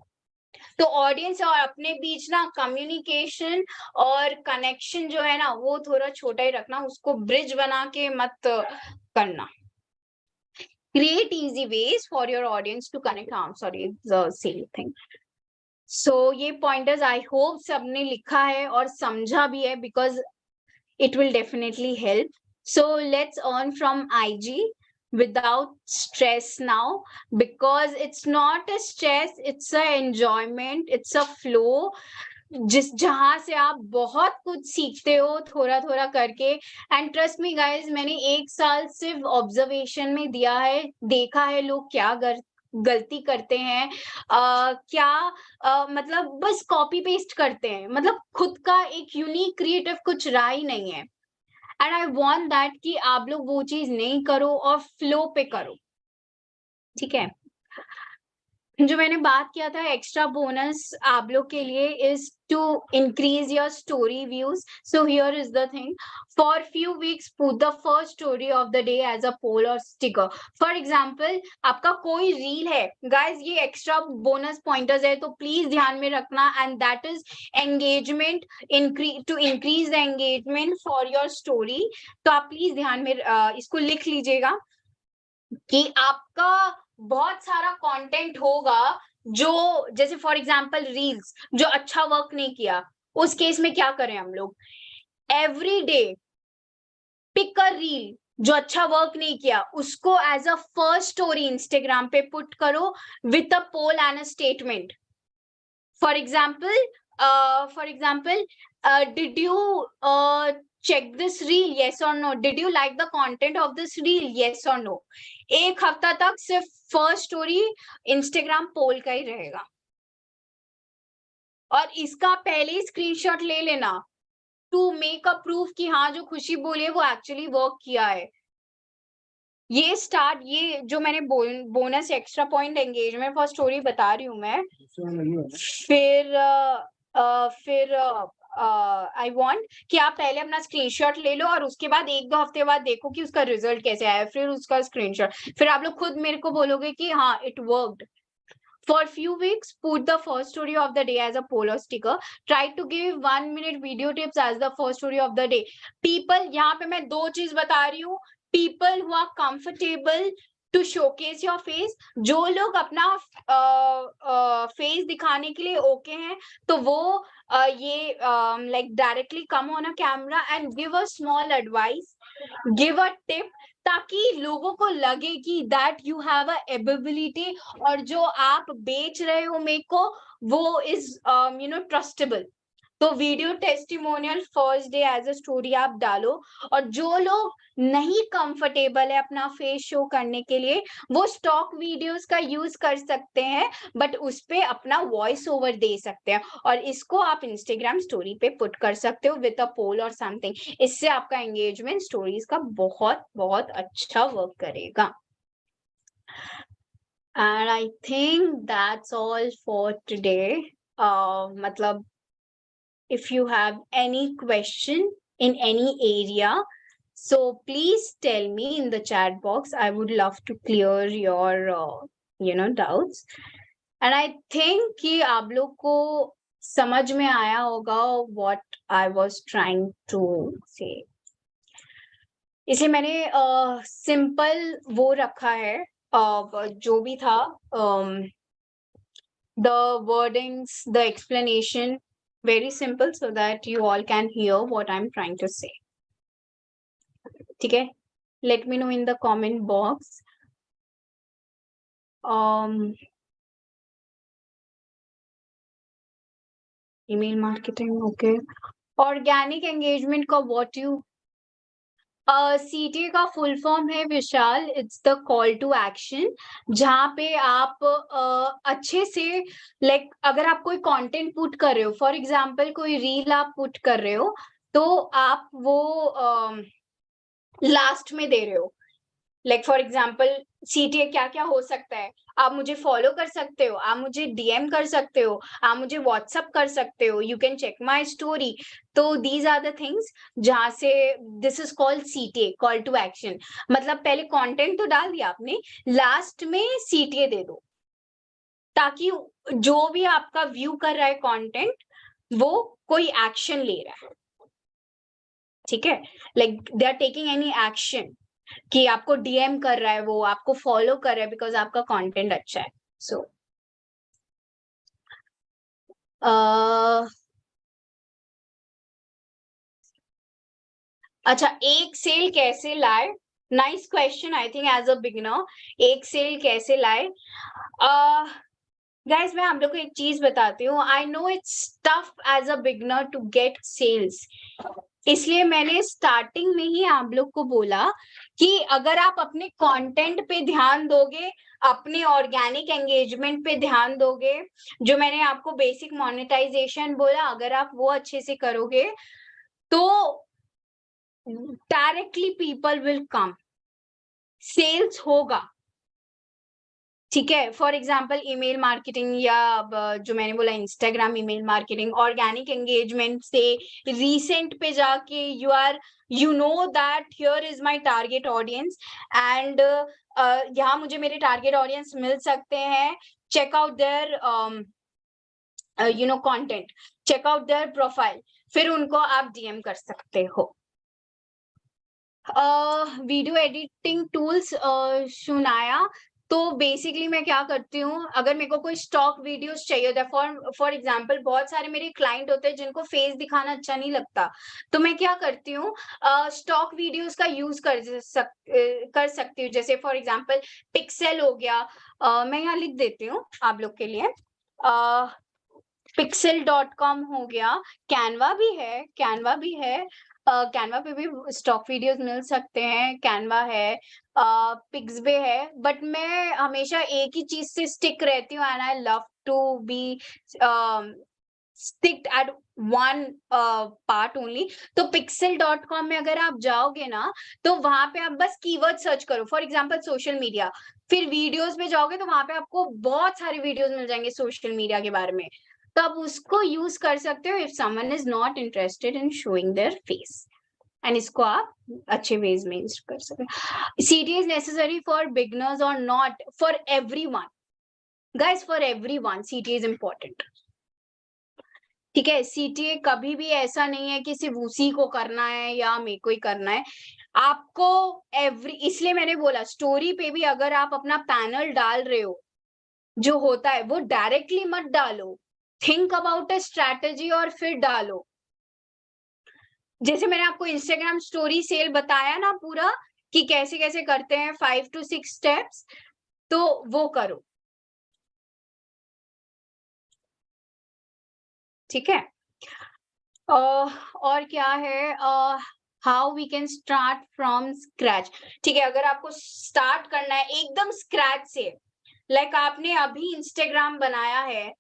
तो ऑडियंस और अपने बीच ना कम्युनिकेशन और कनेक्शन जो है ना, वो थोड़ा छोटा ही रखना, उसको ब्रिज बना के मत करना। Create easy ways for your audience to connect. Sorry, the same thing. So ये pointers I hope सबने लिखा है और समझा भी है, because it will definitely help. So let's earn from IG without stress now, because it's not a stress, it's a enjoyment, it's a flow, जहां से आप बहुत कुछ सीखते हो थोड़ा थोड़ा करके। एंड ट्रस्ट मी गाइज, मैंने 1 साल सिर्फ ऑब्जर्वेशन में दिया है, देखा है लोग क्या गलती करते हैं, मतलब बस कॉपी पेस्ट करते हैं, मतलब खुद का एक यूनिक क्रिएटिव कुछ रहा ही नहीं है। एंड आई वांट दैट कि आप लोग वो चीज नहीं करो और फ्लो पे करो। ठीक है, जो मैंने बात किया था एक्स्ट्रा बोनस आप लोग के लिए is to increase your story views. So here is the thing, for few weeks put the first story of the day as a poll और स्टिकर। फॉर एग्जाम्पल, आपका कोई रील है गाइज, ये extra bonus pointers है, तो please ध्यान में रखना, and that is engagement, to increase the engagement for your story. तो आप प्लीज ध्यान में इसको लिख लीजिएगा कि आपका बहुत सारा कंटेंट होगा जो, जैसे फॉर एग्जांपल रील्स जो अच्छा वर्क नहीं किया, उस केस में क्या करें हम लोग, every day pick a reel जो अच्छा वर्क नहीं किया उसको as a first story Instagram पे पुट करो with a poll and a statement. For example, did you check this reel? Yes or no? Did you like the content of this reel? Yes or no? एक हफ्ता तक सिर्फ first story Instagram पोल का ही रहेगा और इसका पहले ही स्क्रीनशॉट ले लेना टू मेक अ प्रूफ कि हाँ जो खुशी बोली है वो एक्चुअली वर्क किया है. ये जो मैंने bonus extra point engagement for story बता रही हूँ मैं. फिर आई वांट कि आप पहले अपना स्क्रीनशॉट ले लो और उसके बाद 1-2 हफ्ते बाद देखो कि उसका रिजल्ट कैसे आया, फिर उसका स्क्रीनशॉट, फिर आप लोग खुद मेरे को बोलोगे कि हाँ it worked. For few weeks, put the first story of the day as a poll or sticker. Try to give 1-minute video tips as the first story of the day. People, यहाँ पे मैं 2 चीज बता रही हूँ. People who are comfortable to showcase your face. जो लोग अपना फेस दिखाने के लिए ओके हैं, तो वो ये like directly come on a camera and give a small advice, give a tip, ताकि लोगों को लगे कि that you have a ability और जो आप बेच रहे हो मेरे को वो इज ट्रस्टेबल. तो video testimonial first day as a story आप डालो. और जो लोग नहीं कंफर्टेबल है अपना फेस शो करने के लिए वो स्टॉक वीडियोस का यूज कर सकते हैं, बट उस पे अपना वॉइस ओवर दे सकते हैं और इसको आप इंस्टाग्राम स्टोरी पे पुट कर सकते हो विद अ पोल और समथिंग. इससे आपका एंगेजमेंट स्टोरीज का बहुत बहुत अच्छा वर्क करेगा. And I think that's all for today. मतलब if you have any question in any area, so please tell me in the chat box. I would love to clear your doubts. And I think कि आप लोग को समझ में आया होगा what I was trying to say. इसलिए मैंने सिंपल वो रखा है जो भी था, the wordings, the explanation, very simple so that you all can hear what I'm trying to say. Okay, let me know in the comment box. Email marketing, okay. Organic engagement का what you CTA का full form है Vishal, it's the call to action, जहाँ पे आप अच्छे से like अगर आप कोई कंटेंट पुट कर रहे हो, फॉर एग्जांपल कोई रील आप पुट कर रहे हो तो आप वो लास्ट में दे रहे हो. लाइक फॉर एग्जाम्पल CTA क्या क्या हो सकता है, आप मुझे फॉलो कर सकते हो, आप मुझे DM कर सकते हो, आप मुझे व्हाट्सअप कर सकते हो, you can check my story. तो दीज आर द थिंग्स जहां से this is called CTA, call to action. मतलब पहले कंटेंट तो डाल दिया आपने, लास्ट में CTA दे दो ताकि जो भी आपका व्यू कर रहा है कंटेंट वो कोई एक्शन ले रहा है. ठीक है, like they are taking any action कि आपको DM कर रहा है, वो आपको फॉलो कर रहा है बिकॉज आपका कंटेंट अच्छा है. सो अच्छा, एक सेल कैसे लाए? Nice question. I think as a beginner एक सेल कैसे लाए? गाइस मैं आप लोग को एक चीज बताती हूँ. I know it's tough as a beginner to get sales, इसलिए मैंने स्टार्टिंग में ही आप लोग को बोला कि अगर आप अपने कंटेंट पे ध्यान दोगे, अपने ऑर्गेनिक एंगेजमेंट पे ध्यान दोगे, जो मैंने आपको बेसिक मोनेटाइजेशन बोला, अगर आप वो अच्छे से करोगे तो directly people will come, sales होगा. ठीक है, फॉर एग्जाम्पल ईमेल मार्केटिंग या जो मैंने बोला Instagram email marketing, organic engagement से रीसेंट पे जाके you know that here is my target audience and यहाँ मुझे मेरे टारगेट ऑडियंस मिल सकते हैं. Check out their content, check out their profile, फिर उनको आप DM कर सकते हो. वीडियो एडिटिंग टूल्स सुनाया तो बेसिकली मैं क्या करती हूँ, अगर मेरे को कोई स्टॉक वीडियोस चाहिए होता है, फॉर एग्जांपल बहुत सारे मेरे क्लाइंट होते हैं जिनको फेस दिखाना अच्छा नहीं लगता, तो मैं क्या करती हूँ, स्टॉक वीडियोस का यूज कर सकती हूँ। जैसे फॉर एग्जांपल पिक्सेल हो गया, मैं यहाँ लिख देती हूँ आप लोग के लिए, pixel.com हो गया, कैनवा भी है, कैनवा पे भी स्टॉक वीडियोस मिल सकते हैं, कैनवा है, पिक्सबे है, बट मैं हमेशा एक ही चीज से स्टिक रहती हूँ, and I love to be stick at one part only. तो pixel.com में अगर आप जाओगे ना, तो वहां पे आप बस कीवर्ड सर्च करो, फॉर एग्जांपल सोशल मीडिया, फिर वीडियोस में जाओगे तो वहां पे आपको बहुत सारे वीडियोस मिल जाएंगे सोशल मीडिया के बारे में, तो आप उसको यूज कर सकते हो if someone is not interested in showing their face, and इसको आप अच्छे वेज में यूज कर सकते हो। सीटी इज नेसेसरी फॉर बिगनर्स और not for everyone, guys, for everyone सीटी इज इम्पोर्टेंट, ठीक है। सीटीए कभी भी ऐसा नहीं है कि सिर्फ उसी को करना है या मेरे को ही करना है, आपको इसलिए मैंने बोला स्टोरी पे भी अगर आप अपना पैनल डाल रहे हो जो होता है वो डायरेक्टली मत डालो, थिंक अबाउट अ स्ट्रैटेजी और फिर डालो। जैसे मैंने आपको इंस्टाग्राम स्टोरी सेल बताया ना पूरा, कि कैसे कैसे करते हैं 5 to 6 स्टेप्स, तो वो करो, ठीक है। और क्या है, how we can start from scratch, ठीक है। अगर आपको स्टार्ट करना है एकदम स्क्रैच से, लाइक आपने अभी इंस्टाग्राम बनाया है,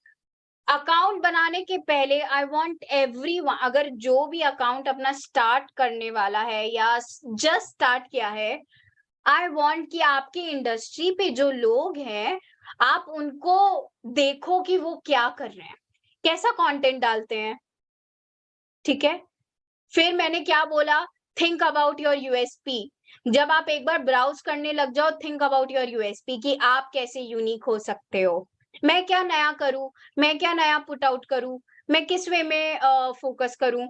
अकाउंट बनाने के पहले आई वांट एवरीवन, अगर जो भी अकाउंट अपना स्टार्ट करने वाला है या जस्ट स्टार्ट किया है, आई वांट कि आपकी इंडस्ट्री पे जो लोग हैं आप उनको देखो कि वो क्या कर रहे हैं, कैसा कंटेंट डालते हैं, ठीक है। फिर मैंने क्या बोला, थिंक अबाउट योर यूएसपी, जब आप एक बार ब्राउज करने लग जाओ, थिंक अबाउट योर यूएसपी कि आप कैसे यूनिक हो सकते हो, मैं क्या नया करूं, मैं क्या नया पुट आउट करूं, मैं किस वे में फोकस करूं।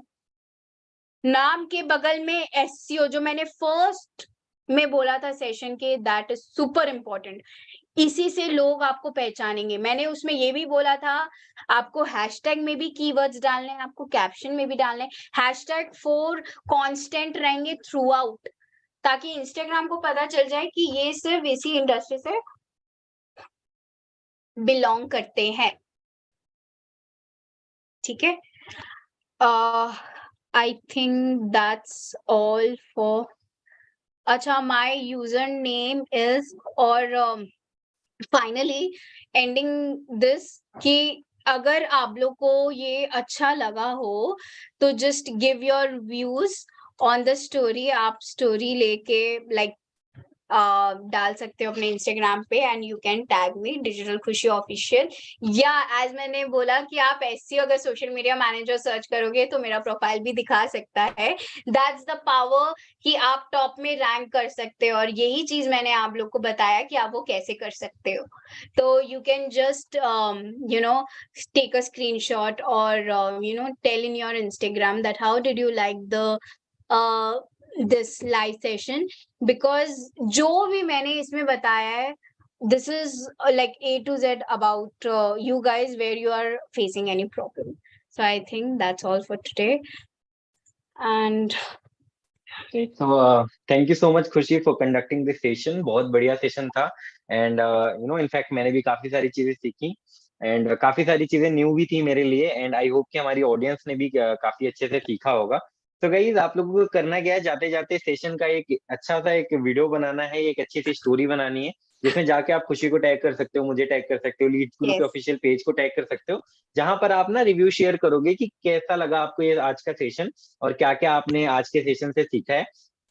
नाम के बगल में एसईओ, जो मैंने फर्स्ट में बोला था सेशन के, दैट इज सुपर इंपॉर्टेंट, इसी से लोग आपको पहचानेंगे। मैंने उसमें ये भी बोला था आपको हैशटैग में भी कीवर्ड्स डालने हैं, आपको कैप्शन में भी डालने हैं, हैशटैग 4 कांस्टेंट रहेंगे थ्रू आउट, ताकि इंस्टाग्राम को पता चल जाए कि ये सिर्फ इसी इंडस्ट्री से बिलोंग करते हैं, ठीक है। I think that's all for, अच्छा, माय यूजर नेम इज, और फाइनली एंडिंग दिस, कि अगर आप लोग को ये अच्छा लगा हो तो just give your views on the story, आप स्टोरी लेके लाइक डाल सकते हो अपने इंस्टाग्राम पे, and you can tag me digital खुशी ऑफिशियल, या एज मैंने बोला कि आप एसईओ अगर सोशल मीडिया मैनेजर सर्च करोगे तो मेरा प्रोफाइल भी दिखा सकता है, दैट्स द पावर कि आप टॉप में रैंक कर सकते हो, और यही चीज मैंने आप लोग को बताया कि आप वो कैसे कर सकते हो। तो you can just you know take a screenshot और you know tell in your Instagram that how did you like the this live session, because जो भी मैंने इसमें बताया है, this is like A to Z about you guys where you are facing any problem. So I think that's all for today, and So thank you so much खुशी for conducting this session, बहुत बढ़िया session था। And you know in fact मैंने भी काफी सारी चीजें सीखी, एंड काफी सारी चीजें न्यू भी थी मेरे लिए, एंड आई होप कि हमारी ऑडियंस ने भी काफी अच्छे से सीखा होगा। तो गाइस आप लोगों को करना क्या है, जाते जाते सेशन का एक अच्छा सा एक वीडियो बनाना है, एक अच्छी सी स्टोरी बनानी है, जिसमें जाके आप खुशी को टैग कर सकते हो, मुझे टैग कर सकते हो, लीड गुरु के yes, ऑफिशियल पेज को टैग कर सकते हो, जहां पर आप ना रिव्यू शेयर करोगे कि कैसा लगा आपको ये आज का सेशन और क्या क्या आपने आज के सेशन से सीखा है,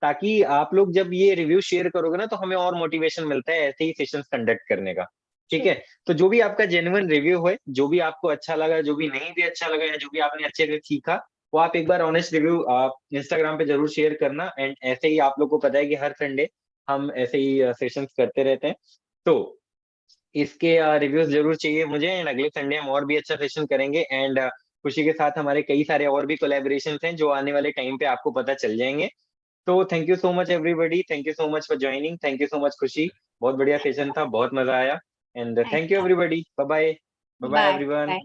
ताकि आप लोग जब ये रिव्यू शेयर करोगे ना तो हमें और मोटिवेशन मिलता है ऐसे ही सेशंस कंडक्ट करने का। ठीक है, तो जो भी आपका जेन्युइन रिव्यू है, जो भी आपको अच्छा लगा, जो भी नहीं भी अच्छा लगा, या जो भी आपने अच्छे से सीखा, वो आप एक बार ऑनेस्ट रिव्यू आप इंस्टाग्राम पे जरूर शेयर करना। एंड ऐसे ही आप लोग को पता है कि हर संडे हम ऐसे ही सेशंस करते रहते हैं, तो इसके रिव्यूज जरूर चाहिए मुझे। एंड अगले संडे हम और भी अच्छा सेशन करेंगे, एंड खुशी के साथ हमारे कई सारे और भी कोलैबोरेशंस हैं जो आने वाले टाइम पे आपको पता चल जाएंगे। तो thank you so much everybody, thank you so much for joining, thank you so much Khushi, बहुत बढ़िया सेशन था, बहुत मजा आया, and thank you everybody, bye bye, bye bye bye everyone. Bye.